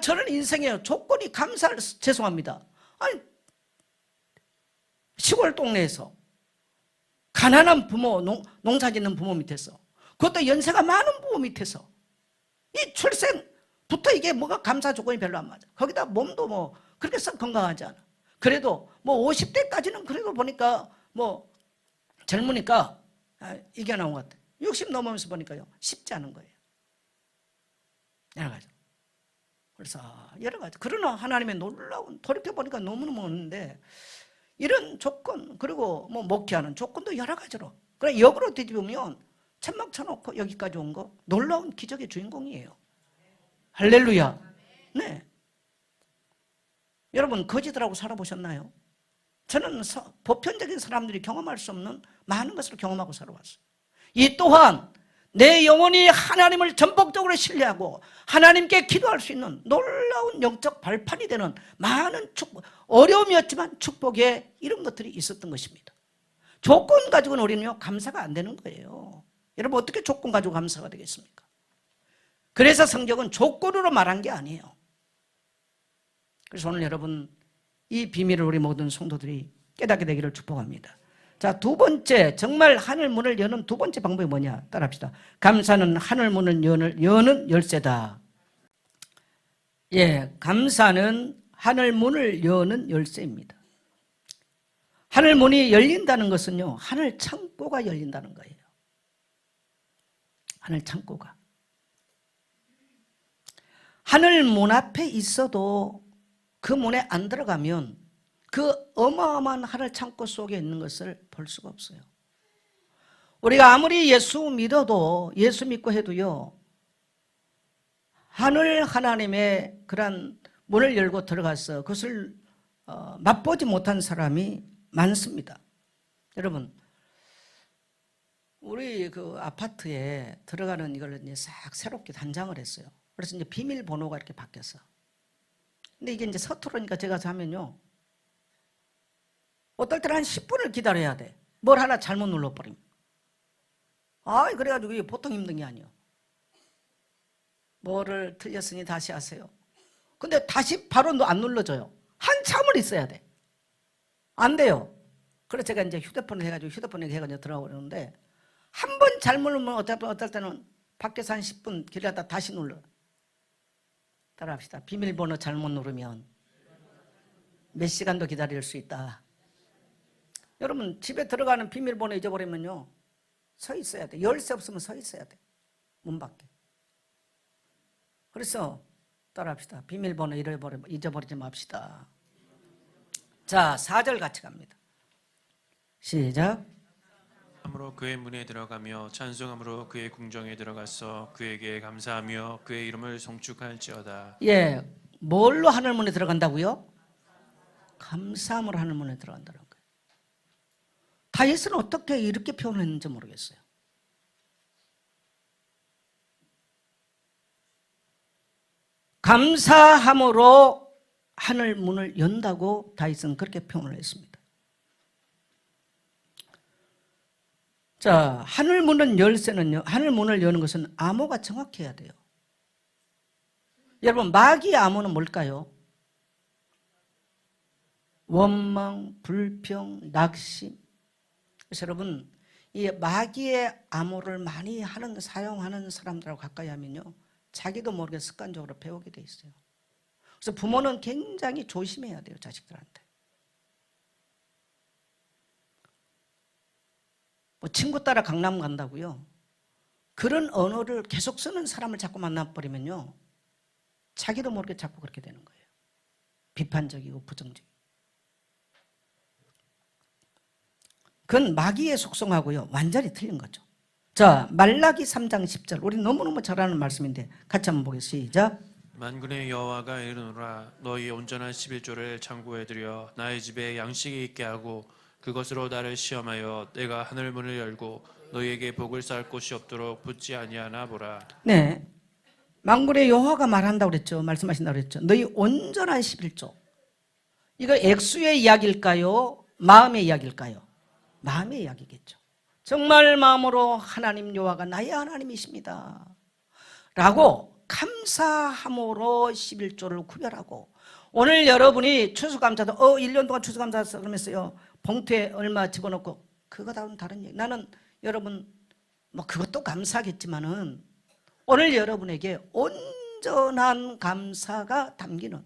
저는 인생에 조건이 감사를, 죄송합니다. 아니, 시골 동네에서 가난한 부모, 농사 짓는 부모 밑에서, 그것도 연세가 많은 부모 밑에서, 이 출생부터 이게 뭐가 감사 조건이 별로 안 맞아. 거기다 몸도 그렇게 썩 건강하지 않아. 그래도 50대까지는 그래도 보니까 젊으니까 이게 나온 것 같아. 60 넘으면서 보니까요, 쉽지 않은 거예요. 여러 가지. 그래서 여러 가지. 그러나 하나님의 놀라운, 돌이켜보니까 너무너무 없는데, 이런 조건, 그리고 목회하는 조건도 여러 가지로. 그래, 역으로 뒤집으면 천막 쳐놓고 여기까지 온 거 놀라운 기적의 주인공이에요. 할렐루야. 네. 여러분 거지들하고 살아보셨나요? 저는 보편적인 사람들이 경험할 수 없는 많은 것을 경험하고 살아왔어요. 이 또한 내 영혼이 하나님을 전폭적으로 신뢰하고 하나님께 기도할 수 있는 놀라운 영적 발판이 되는 많은 축복, 어려움이었지만 축복에 이런 것들이 있었던 것입니다. 조건 가지고는 우리는요 감사가 안 되는 거예요. 여러분 어떻게 조건 가지고 감사가 되겠습니까? 그래서 성경은 조건으로 말한 게 아니에요. 그래서 오늘 여러분 이 비밀을 우리 모든 성도들이 깨닫게 되기를 축복합니다. 자, 두 번째, 정말 하늘 문을 여는 두 번째 방법이 뭐냐? 따라합시다. 감사는 하늘 문을 여는 열쇠다. 예, 감사는 하늘 문을 여는 열쇠입니다. 하늘 문이 열린다는 것은요, 하늘 창고가 열린다는 거예요. 하늘 창고가. 하늘 문 앞에 있어도 그 문에 안 들어가면 그 어마어마한 하늘 창고 속에 있는 것을 볼 수가 없어요. 우리가 아무리 예수 믿어도, 예수 믿고 해도요, 하늘 하나님의 그런 문을 열고 들어가서 그것을 맛보지 못한 사람이 많습니다. 여러분, 우리 그 아파트에 들어가는 이걸 이제 싹 새롭게 단장을 했어요. 그래서 이제 비밀번호가 이렇게 바뀌었어. 근데 이게 이제 서투르니까 제가 하면요, 어떨 때는 한 10분을 기다려야 돼. 뭘 하나 잘못 눌러버리면. 그래가지고 이게 보통 힘든 게 아니에요. 뭐를 틀렸으니 다시 하세요. 근데 다시 바로 안 눌러져요. 한참을 있어야 돼. 안 돼요. 그래서 제가 이제 휴대폰을 해가지고 들어가고 그러는데 한 번 잘못 누르면 어떨 때는 밖에서 한 10분 기다렸다 다시 눌러. 따라합시다. 비밀번호 잘못 누르면 몇 시간도 기다릴 수 있다. 여러분 집에 들어가는 비밀번호 잊어버리면요 서 있어야 돼. 열쇠 없으면 서 있어야 돼. 문 밖에. 그래서 따라합시다. 비밀번호 잊어버리지 맙시다. 자, 4절 같이 갑니다. 시작. 함으로 그의 문에 들어가며 찬송함으로 그의 궁정에 들어가서 그에게 감사하며 그의 이름을 송축할지어다. 예, 뭘로 하늘 문에 들어간다고요? 감사함으로 하늘 문에 들어간다는 거예요. 다윗은 어떻게 이렇게 표현했는지 모르겠어요. 감사함으로 하늘 문을 연다고 다윗은 그렇게 표현을 했습니다. 자, 하늘 문은 열쇠는요, 하늘 문을 여는 것은 암호가 정확해야 돼요. 여러분, 마귀의 암호는 뭘까요? 원망, 불평, 낙심. 그래서 여러분, 이 마귀의 암호를 많이 사용하는 사람들하고 가까이 하면요, 자기도 모르게 습관적으로 배우게 돼 있어요. 그래서 부모는 굉장히 조심해야 돼요, 자식들한테. 뭐 친구 따라 강남 간다고요. 그런 언어를 계속 쓰는 사람을 자꾸 만나버리면요, 자기도 모르게 자꾸 그렇게 되는 거예요. 비판적이고 부정적이고. 그건 마귀의 속성하고요 완전히 틀린 거죠. 자, 말라기 3장 10절, 우리 너무너무 잘 아는 말씀인데 같이 한번 보겠습니다. 시작. 만군의 여호와가 이르노라 너희 온전한 11조를 창고에 들여 나의 집에 양식이 있게 하고 그것으로 나를 시험하여 내가 하늘 문을 열고 너희에게 복을 쌓을 곳이 없도록 붙지 아니하나 보라. 네, 만군의 여호와가 말한다고 그랬죠. 말씀하신다고 그랬죠. 너희 온전한 11조. 이거 액수의 이야기일까요? 마음의 이야기일까요? 마음의 이야기겠죠. 정말 마음으로 하나님 여호와가 나의 하나님이십니다 라고 감사함으로 11조를 구별하고, 오늘 여러분이 추수감사도 1년 동안 추수감사 그러면서요 봉투에 얼마 집어넣고, 그거 다른 얘기. 나는 여러분 뭐 그것도 감사하겠지만은 오늘 여러분에게 온전한 감사가 담기는,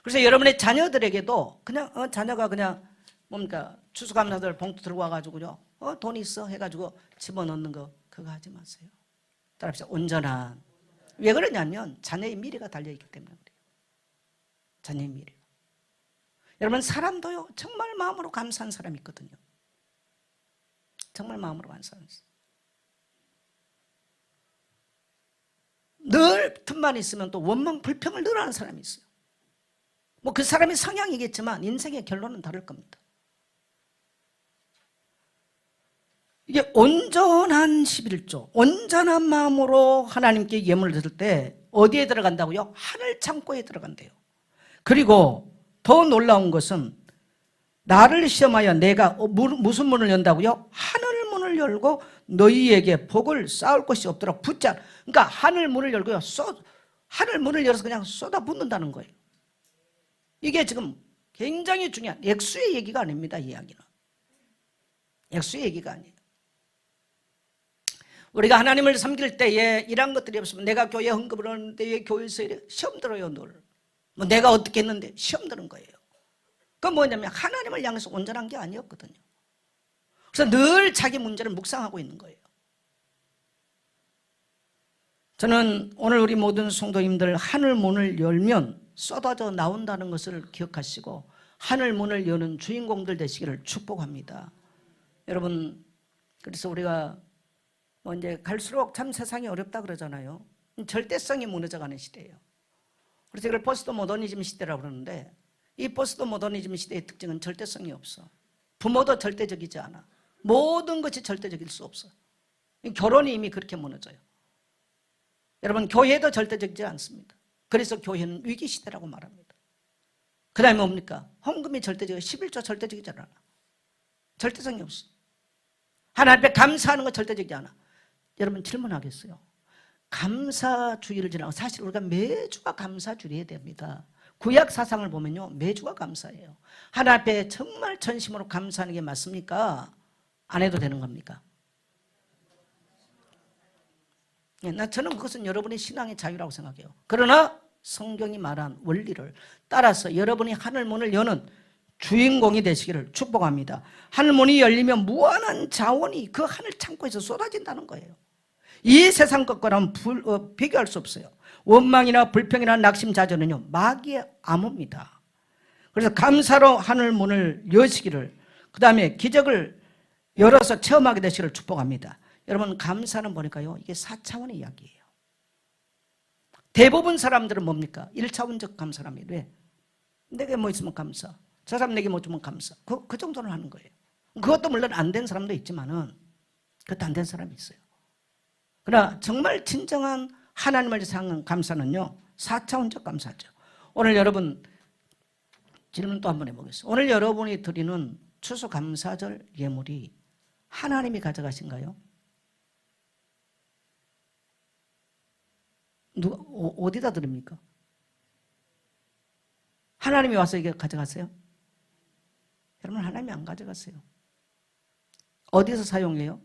그래서 여러분의 자녀들에게도 그냥 자녀가 그냥 뭡니까 추수감사들 봉투 들고 와가지고요 돈 있어 해가지고 집어넣는 거 그거 하지 마세요. 따라합시다. 온전한. 왜 그러냐면 자녀의 미래가 달려있기 때문에 그래요. 자녀의 미래가. 여러분 사람도요 정말 마음으로 감사한 사람이 있거든요. 정말 마음으로 감사한 사람. 늘 틈만 있으면 또 원망 불평을 늘 하는 사람이 있어요. 뭐 그 사람의 성향이겠지만 인생의 결론은 다를 겁니다. 이게 온전한 11조, 온전한 마음으로 하나님께 예물을 드릴 때 어디에 들어간다고요? 하늘 창고에 들어간대요. 그리고 더 놀라운 것은 나를 시험하여 내가 무슨 문을 연다고요? 하늘 문을 열고 너희에게 복을 쌓을 것이 없도록 붙자. 그러니까 하늘 문을 열고요. 하늘 문을 열어서 그냥 쏟아붓는다는 거예요. 이게 지금 굉장히 중요한 액수의 얘기가 아닙니다. 이 이야기는. 액수의 얘기가 아니에요. 우리가 하나님을 섬길 때에 이런 것들이 없으면 내가 교회 헌금을 하는데 왜 교회에서 이래? 시험 들어요. 늘. 뭐 내가 어떻게 했는데 시험 드는 거예요. 그건 뭐냐면 하나님을 향해서 온전한 게 아니었거든요. 그래서 늘 자기 문제를 묵상하고 있는 거예요. 저는 오늘 우리 모든 성도님들 하늘 문을 열면 쏟아져 나온다는 것을 기억하시고 하늘 문을 여는 주인공들 되시기를 축복합니다. 여러분, 그래서 우리가 뭐 이제 갈수록 참 세상이 어렵다 그러잖아요. 절대성이 무너져가는 시대예요. 그래서 이걸 포스트 모더니즘 시대라고 그러는데 이 포스트 모더니즘 시대의 특징은 절대성이 없어. 부모도 절대적이지 않아. 모든 것이 절대적일 수 없어. 결혼이 이미 그렇게 무너져요. 여러분, 교회도 절대적이지 않습니다. 그래서 교회는 위기 시대라고 말합니다. 그 다음에 뭡니까? 헌금이 절대적이고 11조 절대적이지 않아. 절대성이 없어. 하나님 앞에 감사하는 거 절대적이지 않아. 여러분, 질문하겠어요. 감사주의를 지나고 사실 우리가 매주가 감사주의해야 됩니다. 구약 사상을 보면요, 매주가 감사예요. 하나님 앞에 정말 전심으로 감사하는 게 맞습니까? 안 해도 되는 겁니까? 저는 그것은 여러분의 신앙의 자유라고 생각해요. 그러나 성경이 말한 원리를 따라서 여러분이 하늘문을 여는 주인공이 되시기를 축복합니다. 하늘문이 열리면 무한한 자원이 그 하늘 창고에서 쏟아진다는 거예요. 이 세상 것과는 비교할 수 없어요. 원망이나 불평이나 낙심자전은요, 마귀의 암호입니다. 그래서 감사로 하늘문을 여시기를, 그 다음에 기적을 열어서 체험하게 되시기를 축복합니다. 여러분, 감사는 보니까요, 이게 4차원의 이야기예요. 대부분 사람들은 뭡니까? 1차원적 감사랍니다. 왜? 내게 뭐 있으면 감사, 저 사람 내게 뭐 주면 감사, 그 정도는 하는 거예요. 그것도 물론 안 된 사람도 있지만은 그것도 안 된 사람이 있어요. 그러나 정말 진정한 하나님을 향한 감사는요, 4차원적 감사죠. 오늘 여러분 질문 또 한번 해보겠습니다. 오늘 여러분이 드리는 추수감사절 예물이 하나님이 가져가신가요? 어디다 드립니까? 하나님이 와서 이게 가져가세요? 여러분, 하나님이 안 가져가세요. 어디서 사용해요?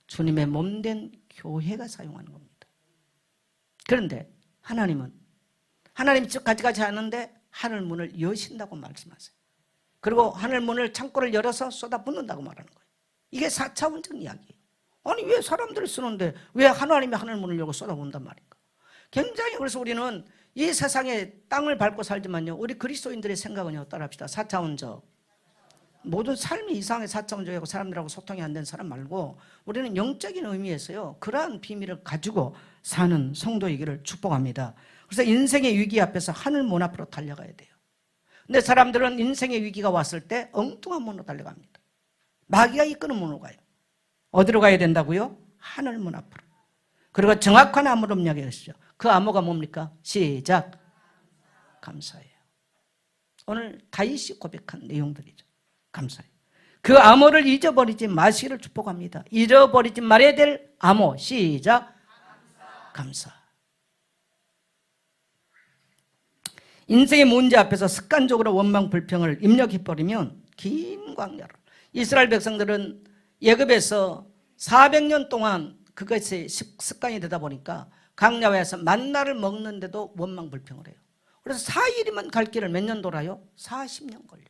주님의 몸된 교회가 사용하는 겁니다. 그런데 하나님은 하나님이 쭉 가져가지 않는데 하늘 문을 여신다고 말씀하세요. 그리고 하늘 문을 창고를 열어서 쏟아붓는다고 말하는 거예요. 이게 4차원적 이야기예요. 아니, 왜 사람들이 쓰는데 왜 하나님이 하늘 문을 열고 쏟아붓는단 말인가? 굉장히, 그래서 우리는 이 세상에 땅을 밟고 살지만요, 우리 그리스도인들의 생각은요, 따라합시다. 4차원적. 모든 삶이 이상하게 4차원적이고 사람들하고 소통이 안 된 사람 말고 우리는 영적인 의미에서요, 그러한 비밀을 가지고 사는 성도이기를 축복합니다. 그래서 인생의 위기 앞에서 하늘 문 앞으로 달려가야 돼요. 근데 사람들은 인생의 위기가 왔을 때 엉뚱한 문으로 달려갑니다. 마귀가 이끄는 문으로 가요. 어디로 가야 된다고요? 하늘 문 앞으로. 그리고 정확한 암호로 이야기하시죠. 그 암호가 뭡니까? 시작. 감사해요. 오늘 다윗이 고백한 내용들이죠. 감사해요. 그 암호를 잊어버리지 마시기를 축복합니다. 잊어버리지 말아야 될 암호. 시작. 감사. 인생의 문제 앞에서 습관적으로 원망 불평을 입력해버리면 긴 광야를, 이스라엘 백성들은 예굽에서 400년 동안 그것이 습관이 되다 보니까 광야에서 만나를 먹는데도 원망 불평을 해요. 그래서 4일이면 갈 길을 몇 년 돌아요? 40년 걸려.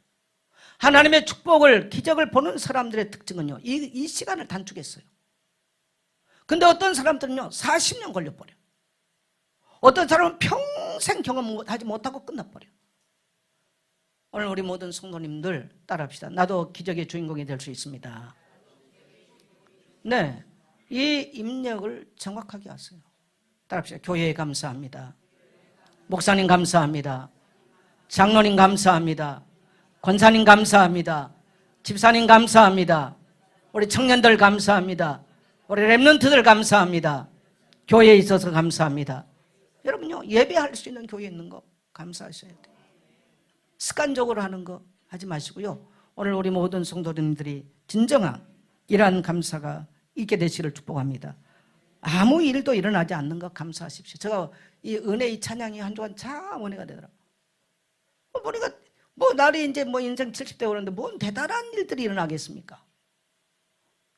하나님의 축복을, 기적을 보는 사람들의 특징은요, 이 시간을 단축했어요. 근데 어떤 사람들은요, 40년 걸려버려. 어떤 사람은 평생 경험하지 못하고 끝나버려. 오늘 우리 모든 성도님들 따라합시다. 나도 기적의 주인공이 될 수 있습니다. 네, 이 입력을 정확하게 하세요. 따라합시다. 교회에 감사합니다. 목사님 감사합니다. 장로님 감사합니다. 권사님 감사합니다. 집사님 감사합니다. 우리 청년들 감사합니다. 우리 렘넌트들 감사합니다. 교회에 있어서 감사합니다. 여러분요, 예배할 수 있는 교회에 있는 거 감사하셔야 돼요. 습관적으로 하는 거 하지 마시고요. 오늘 우리 모든 성도님들이 진정한 이러한 감사가 있게 되시기를 축복합니다. 아무 일도 일어나지 않는 것 감사하십시오. 제가 이 은혜의 찬양이 한 주간 참 은혜가 되더라고요. 보니까 날이 이제 인생 70대 오는데 뭔 대단한 일들이 일어나겠습니까?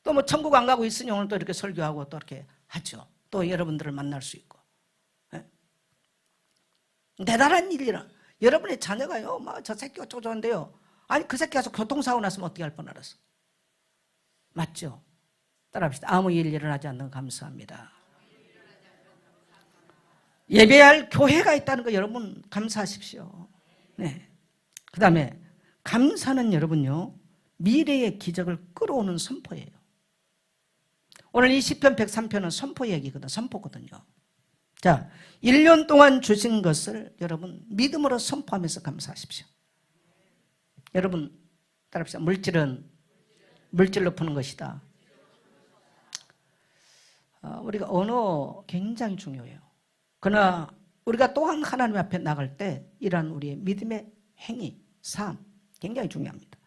또 천국 안 가고 있으니 오늘 또 이렇게 설교하고 또 이렇게 하죠. 또 여러분들을 만날 수 있고. 네? 대단한 일이라. 여러분의 자녀가요, 저 새끼가 쪼잔데요. 아니, 그 새끼 가서 교통사고 났으면 어떻게 할 뻔 알았어. 맞죠? 따라합시다. 아무 일 일어나지 않는 거 감사합니다. 예배할 교회가 있다는 거 여러분 감사하십시오. 네. 그 다음에 감사는 여러분요, 미래의 기적을 끌어오는 선포예요. 오늘 이 시편 103편은 선포 얘기거든, 선포거든요. 자, 1년 동안 주신 것을 여러분 믿음으로 선포하면서 감사하십시오. 여러분 따라합시다. 물질은 물질로 푸는 것이다. 우리가 언어 굉장히 중요해요. 그러나 우리가 또한 하나님 앞에 나갈 때 이러한 우리의 믿음의 행위, 삶 굉장히 중요합니다.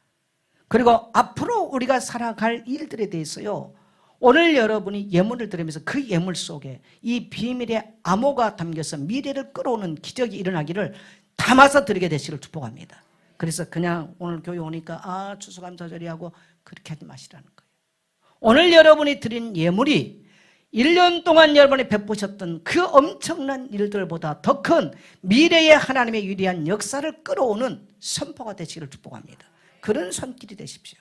그리고 앞으로 우리가 살아갈 일들에 대해서요, 오늘 여러분이 예물을 드리면서 그 예물 속에 이 비밀의 암호가 담겨서 미래를 끌어오는 기적이 일어나기를 담아서 드리게 되시기를 축복합니다. 그래서 그냥 오늘 교회 오니까 추수감사절이 하고 그렇게 하지 마시라는 거예요. 오늘 여러분이 드린 예물이 1년 동안 여러분이 베푸셨던 그 엄청난 일들보다 더 큰 미래의 하나님의 위대한 역사를 끌어오는 선포가 되시기를 축복합니다. 그런 손길이 되십시오.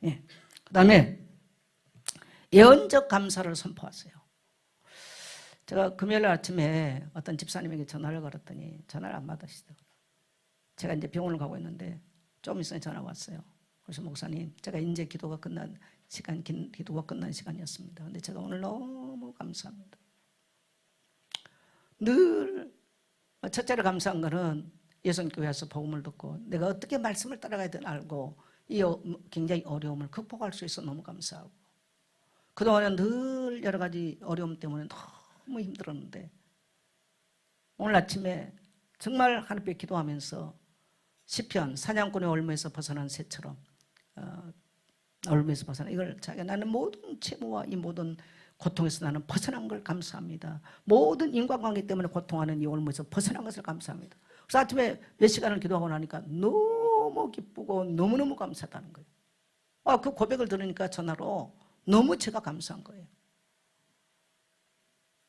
예. 그 다음에 예언적 감사를 선포하세요. 제가 금요일 아침에 어떤 집사님에게 전화를 걸었더니 전화를 안 받으시더라고요. 제가 이제 병원을 가고 있는데 좀 있으면 전화가 왔어요. 그래서 목사님, 제가 이제 기도가 끝난 시간이었습니다. 근데 제가 오늘 너무 감사합니다. 늘 첫째로 감사한 거는 예선교회에서 복음을 듣고 내가 어떻게 말씀을 따라가야 되나 알고 이 굉장히 어려움을 극복할 수 있어 너무 감사하고, 그동안에 늘 여러 가지 어려움 때문에 너무 힘들었는데 오늘 아침에 정말 하나님께 기도하면서 시편 사냥꾼의 올무에서 벗어난 새처럼 올무에서 벗어난 이걸 자기가 나는 모든 채무와 이 모든 고통에서 나는 벗어난 걸 감사합니다. 모든 인간관계 때문에 고통하는 이 올무에서 벗어난 것을 감사합니다. 그래서 아침에 몇 시간을 기도하고 나니까 너무 기쁘고 너무너무 감사하다는 거예요. 그 고백을 들으니까 전화로 너무 제가 감사한 거예요.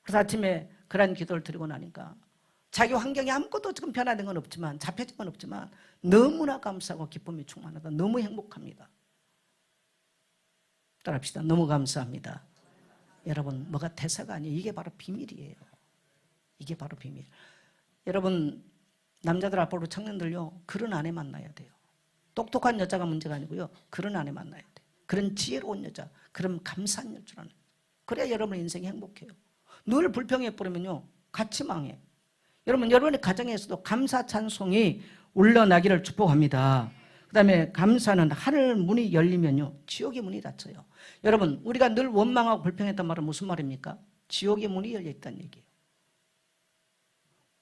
그래서 아침에 그런 기도를 드리고 나니까 자기 환경이 아무것도 지금 변화된 건 없지만, 잡혀진 건 없지만 너무나 감사하고 기쁨이 충만하다. 너무 행복합니다. 따라합시다. 너무 감사합니다. 여러분, 뭐가 대사가 아니에요. 이게 바로 비밀이에요. 이게 바로 비밀. 여러분, 남자들 앞으로 청년들요, 그런 아내 만나야 돼요. 똑똑한 여자가 문제가 아니고요, 그런 아내 만나야 돼요. 그런 지혜로운 여자, 그런 감사한 여자라는. 그래야 여러분 인생이 행복해요. 늘 불평해 버리면요, 같이 망해. 여러분, 여러분의 가정에서도 감사 찬송이 울러나기를 축복합니다. 그 다음에 감사는 하늘 문이 열리면요, 지옥의 문이 닫혀요. 여러분, 우리가 늘 원망하고 불평했단 말은 무슨 말입니까? 지옥의 문이 열려있다는 얘기예요.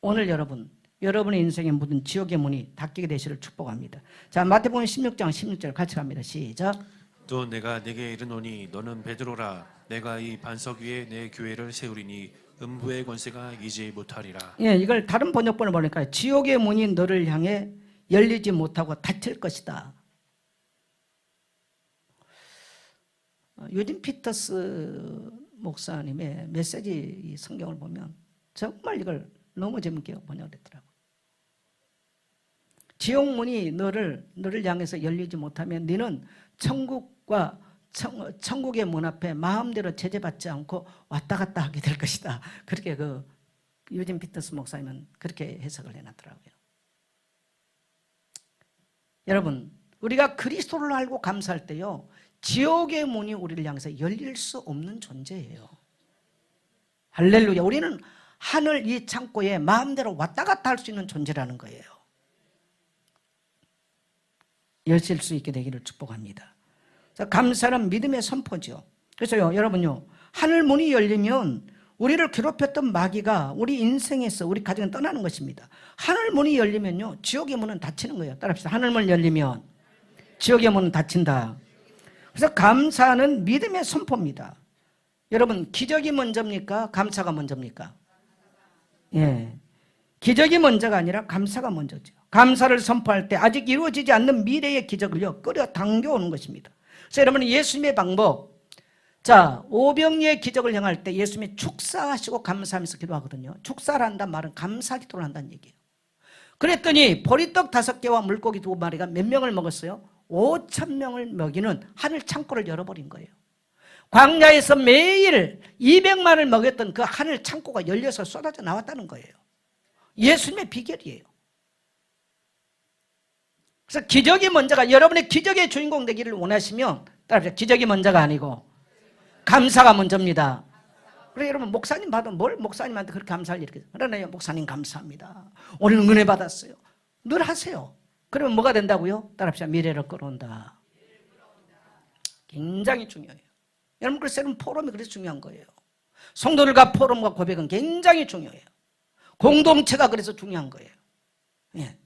오늘 여러분의 인생에 묻은 지옥의 문이 닫히게 되시기를 축복합니다. 자, 마태복음 16장 16절 같이 갑니다. 시작. 또 내가 네게 이르노니 너는 베드로라. 내가 이 반석 위에 내 교회를 세우리니 음부의 권세가 이기지 못하리라. 예, 이걸 다른 번역본을 보니까 지옥의 문이 너를 향해 열리지 못하고 닫힐 것이다. 유진 피터스 목사님의 메시지 성경을 보면 정말 이걸 너무 재밌게 번역했더라고요. 지옥 문이 너를 향해서 열리지 못하면 너는 천국의 문 앞에 마음대로 제재받지 않고 왔다 갔다 하게 될 것이다. 그렇게 유진 피터스 목사님은 그렇게 해석을 해놨더라고요. 여러분, 우리가 그리스도를 알고 감사할 때요, 지옥의 문이 우리를 향해서 열릴 수 없는 존재예요. 할렐루야. 우리는 하늘 이 창고에 마음대로 왔다 갔다 할 수 있는 존재라는 거예요. 여실 수 있게 되기를 축복합니다. 감사는 믿음의 선포죠. 그래서요, 여러분요, 하늘 문이 열리면 우리를 괴롭혔던 마귀가 우리 인생에서 우리 가정에 떠나는 것입니다. 하늘 문이 열리면요, 지옥의 문은 닫히는 거예요. 따라합시다. 하늘 문 열리면 지옥의 문은 닫힌다. 그래서 감사는 믿음의 선포입니다. 여러분, 기적이 먼저입니까? 감사가 먼저입니까? 예, 기적이 먼저가 아니라 감사가 먼저죠. 감사를 선포할 때 아직 이루어지지 않는 미래의 기적을요, 끌어당겨오는 것입니다. 그래서 여러분, 예수님의 방법, 자, 오병이의 기적을 행할 때 예수님이 축사하시고 감사하면서 기도하거든요. 축사를 한다는 말은 감사 기도를 한다는 얘기예요. 그랬더니 보리떡 5개와 물고기 2마리가 몇 명을 먹었어요? 5,000명을 먹이는 하늘 창고를 열어버린 거예요. 광야에서 매일 200만을 먹였던 그 하늘 창고가 열려서 쏟아져 나왔다는 거예요. 예수님의 비결이에요. 그래서 기적이 먼저가, 여러분의 기적의 주인공 되기를 원하시면 따라합시다. 기적이 먼저가 아니고 감사가 먼저입니다. 그래, 여러분, 목사님 받으면 뭘 목사님한테 그렇게 감사할 일이 있겠어요? 그러나요, 목사님 감사합니다. 오늘 은혜 받았어요. 늘 하세요. 그러면 뭐가 된다고요? 따라합시다. 미래를 끌어온다. 굉장히 중요해요. 여러분, 그래서 여러분 포럼이 그래서 중요한 거예요. 성도들과 포럼과 고백은 굉장히 중요해요. 공동체가 그래서 중요한 거예요. 예.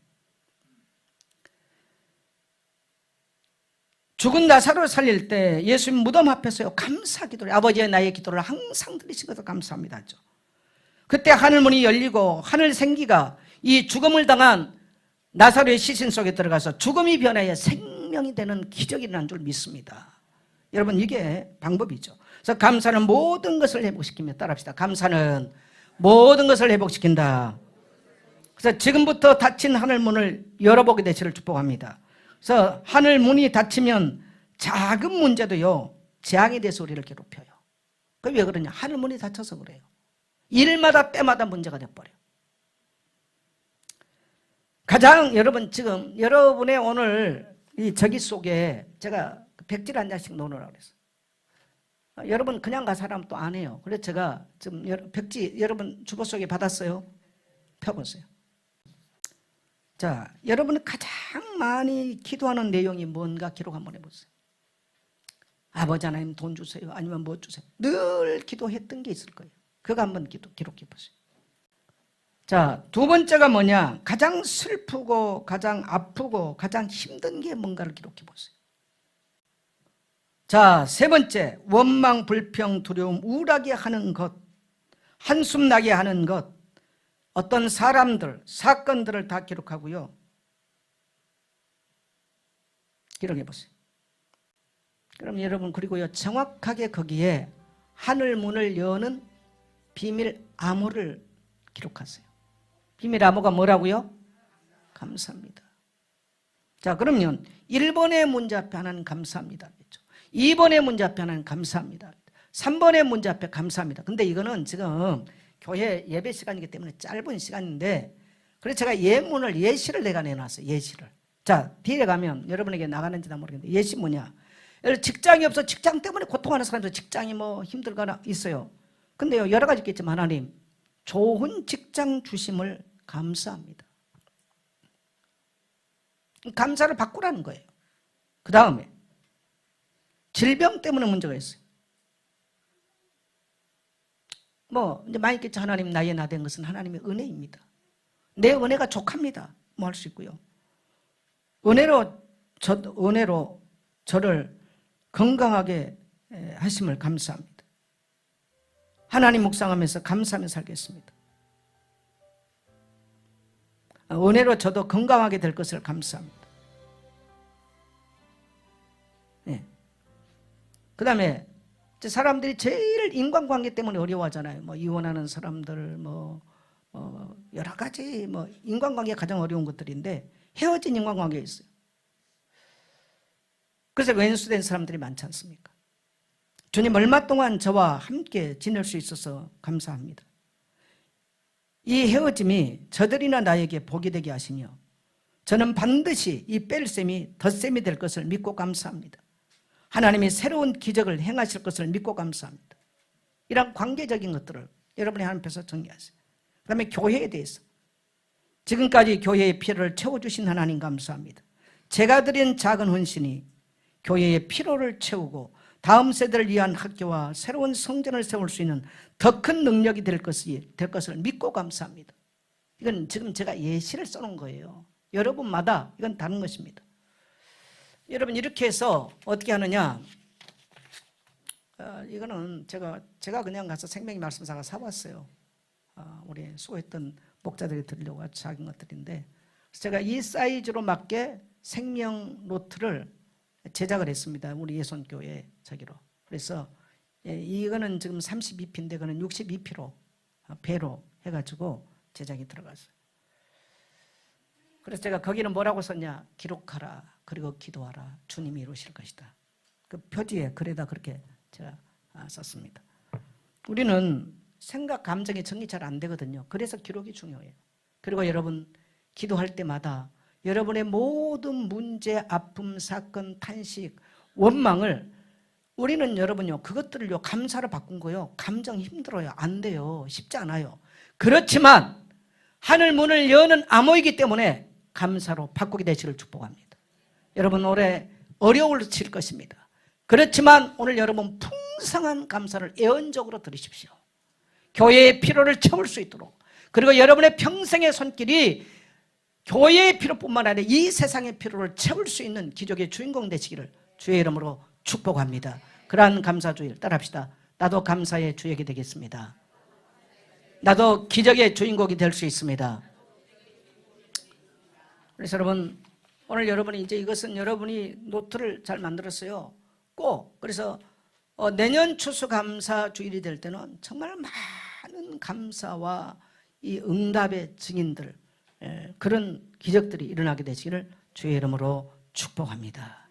죽은 나사로를 살릴 때 예수님 무덤 앞에서요, 감사 기도를, 아버지의 나의 기도를 항상 들으시고서 감사합니다 하죠. 그때 하늘문이 열리고 하늘 생기가 이 죽음을 당한 나사로의 시신 속에 들어가서 죽음이 변하여 생명이 되는 기적이 일어난 줄 믿습니다. 여러분, 이게 방법이죠. 그래서 감사는 모든 것을 회복시킵니다. 따라합시다. 감사는 모든 것을 회복시킨다. 그래서 지금부터 닫힌 하늘문을 열어보게 되시를 축복합니다. 그래서 하늘 문이 닫히면 작은 문제도요, 재앙에 대해서 우리를 괴롭혀요. 그게 왜 그러냐? 하늘 문이 닫혀서 그래요. 일마다 때마다 문제가 돼버려요. 가장 여러분, 지금 여러분의 오늘 이 저기 속에 제가 백질 한 잔씩 놓으라고 그랬어요. 여러분 그냥 가 사람 또 안 해요. 그래서 제가 지금 백지 여러분 주보 속에 받았어요. 펴보세요. 자, 여러분이 가장 많이 기도하는 내용이 뭔가 기록 한번 해보세요. 아버지 하나님 돈 주세요. 아니면 뭐 주세요. 늘 기도했던 게 있을 거예요. 그거 한번 기록해 보세요. 자, 두 번째가 뭐냐? 가장 슬프고 가장 아프고 가장 힘든 게 뭔가를 기록해 보세요. 자, 세 번째, 원망, 불평, 두려움, 우울하게 하는 것, 한숨 나게 하는 것, 어떤 사람들, 사건들을 다 기록하고요. 기록해 보세요. 그럼 여러분, 그리고요, 정확하게 거기에 하늘 문을 여는 비밀 암호를 기록하세요. 비밀 암호가 뭐라고요? 감사합니다. 자, 그러면 1번의 문제 앞에 하나는 감사합니다. 2번의 문제 앞에 하나는 감사합니다. 3번의 문제 앞에 감사합니다. 근데 이거는 지금 교회 예배 시간이기 때문에 짧은 시간인데, 그래서 제가 예문을, 예시를 내가 내놨어요. 예시를. 자, 뒤에 가면 여러분에게 나가는지 나 모르겠는데, 예시 뭐냐? 직장이 없어 직장 때문에 고통하는 사람들, 직장이 뭐 힘들거나 있어요. 근데요, 여러 가지 있겠지만 하나님 좋은 직장 주심을 감사합니다. 감사를 바꾸라는 거예요. 그 다음에 질병 때문에 문제가 있어요. 뭐 이제 많이 있겠죠. 하나님 나의 나 된 것은 하나님의 은혜입니다. 내 은혜가 족합니다. 뭐 할 수 있고요. 은혜로 저를 건강하게 하심을 감사합니다. 하나님 묵상하면서 감사하며 살겠습니다. 은혜로 저도 건강하게 될 것을 감사합니다. 네. 그 다음에 사람들이 제일 인간관계 때문에 어려워하잖아요. 뭐 이혼하는 사람들, 뭐 여러 가지 뭐 인간관계가 가장 어려운 것들인데, 헤어진 인간관계가 있어요. 그래서 왼수된 사람들이 많지 않습니까? 주님, 얼마 동안 저와 함께 지낼 수 있어서 감사합니다. 이 헤어짐이 저들이나 나에게 복이 되게 하시며, 저는 반드시 이 뺄셈이 덧셈이 될 것을 믿고 감사합니다. 하나님이 새로운 기적을 행하실 것을 믿고 감사합니다. 이런 관계적인 것들을 여러분이 하나님 앞에서 정리하세요. 그다음에 교회에 대해서 지금까지 교회의 필요를 채워주신 하나님 감사합니다. 제가 드린 작은 헌신이 교회의 필요를 채우고 다음 세대를 위한 학교와 새로운 성전을 세울 수 있는 더 큰 능력이 될 것을 믿고 감사합니다. 이건 지금 제가 예시를 써놓은 거예요. 여러분마다 이건 다른 것입니다. 여러분 이렇게 해서 어떻게 하느냐, 이거는 제가 그냥 가서 생명의 말씀사가 사왔어요. 우리 수고했던 목자들이 드리려고 작은 것들인데, 제가 이 사이즈로 맞게 생명 노트를 제작을 했습니다. 우리 예손교회 저기로. 그래서 이거는 지금 32피인데 그는 62피로 배로 해가지고 제작이 들어갔어요. 그래서 제가 거기는 뭐라고 썼냐, 기록하라, 그리고 기도하라, 주님이 이루실 것이다. 그 표지에 글에다 그렇게 제가 썼습니다. 우리는 생각, 감정이 정리 잘 안 되거든요. 그래서 기록이 중요해요. 그리고 여러분 기도할 때마다 여러분의 모든 문제, 아픔, 사건, 탄식, 원망을, 우리는 여러분요 그것들을요 감사로 바꾼 거요. 감정 힘들어요. 안 돼요. 쉽지 않아요. 그렇지만 하늘 문을 여는 암호이기 때문에 감사로 바꾸게 되시기를 축복합니다. 여러분 올해 어려우실 것입니다. 그렇지만 오늘 여러분 풍성한 감사를 예언적으로 드리십시오. 교회의 필요를 채울 수 있도록, 그리고 여러분의 평생의 손길이 교회의 필요뿐만 아니라 이 세상의 필요를 채울 수 있는 기적의 주인공 되시기를 주의 이름으로 축복합니다. 그러한 감사주의를 따라합시다. 나도 감사의 주역이 되겠습니다. 나도 기적의 주인공이 될 수 있습니다. 그래서 여러분 오늘 여러분이 이제 이것은 여러분이 노트를 잘 만들었어요. 꼭 그래서 내년 추수감사 주일이 될 때는 정말 많은 감사와 이 응답의 증인들, 그런 기적들이 일어나게 되시기를 주의 이름으로 축복합니다.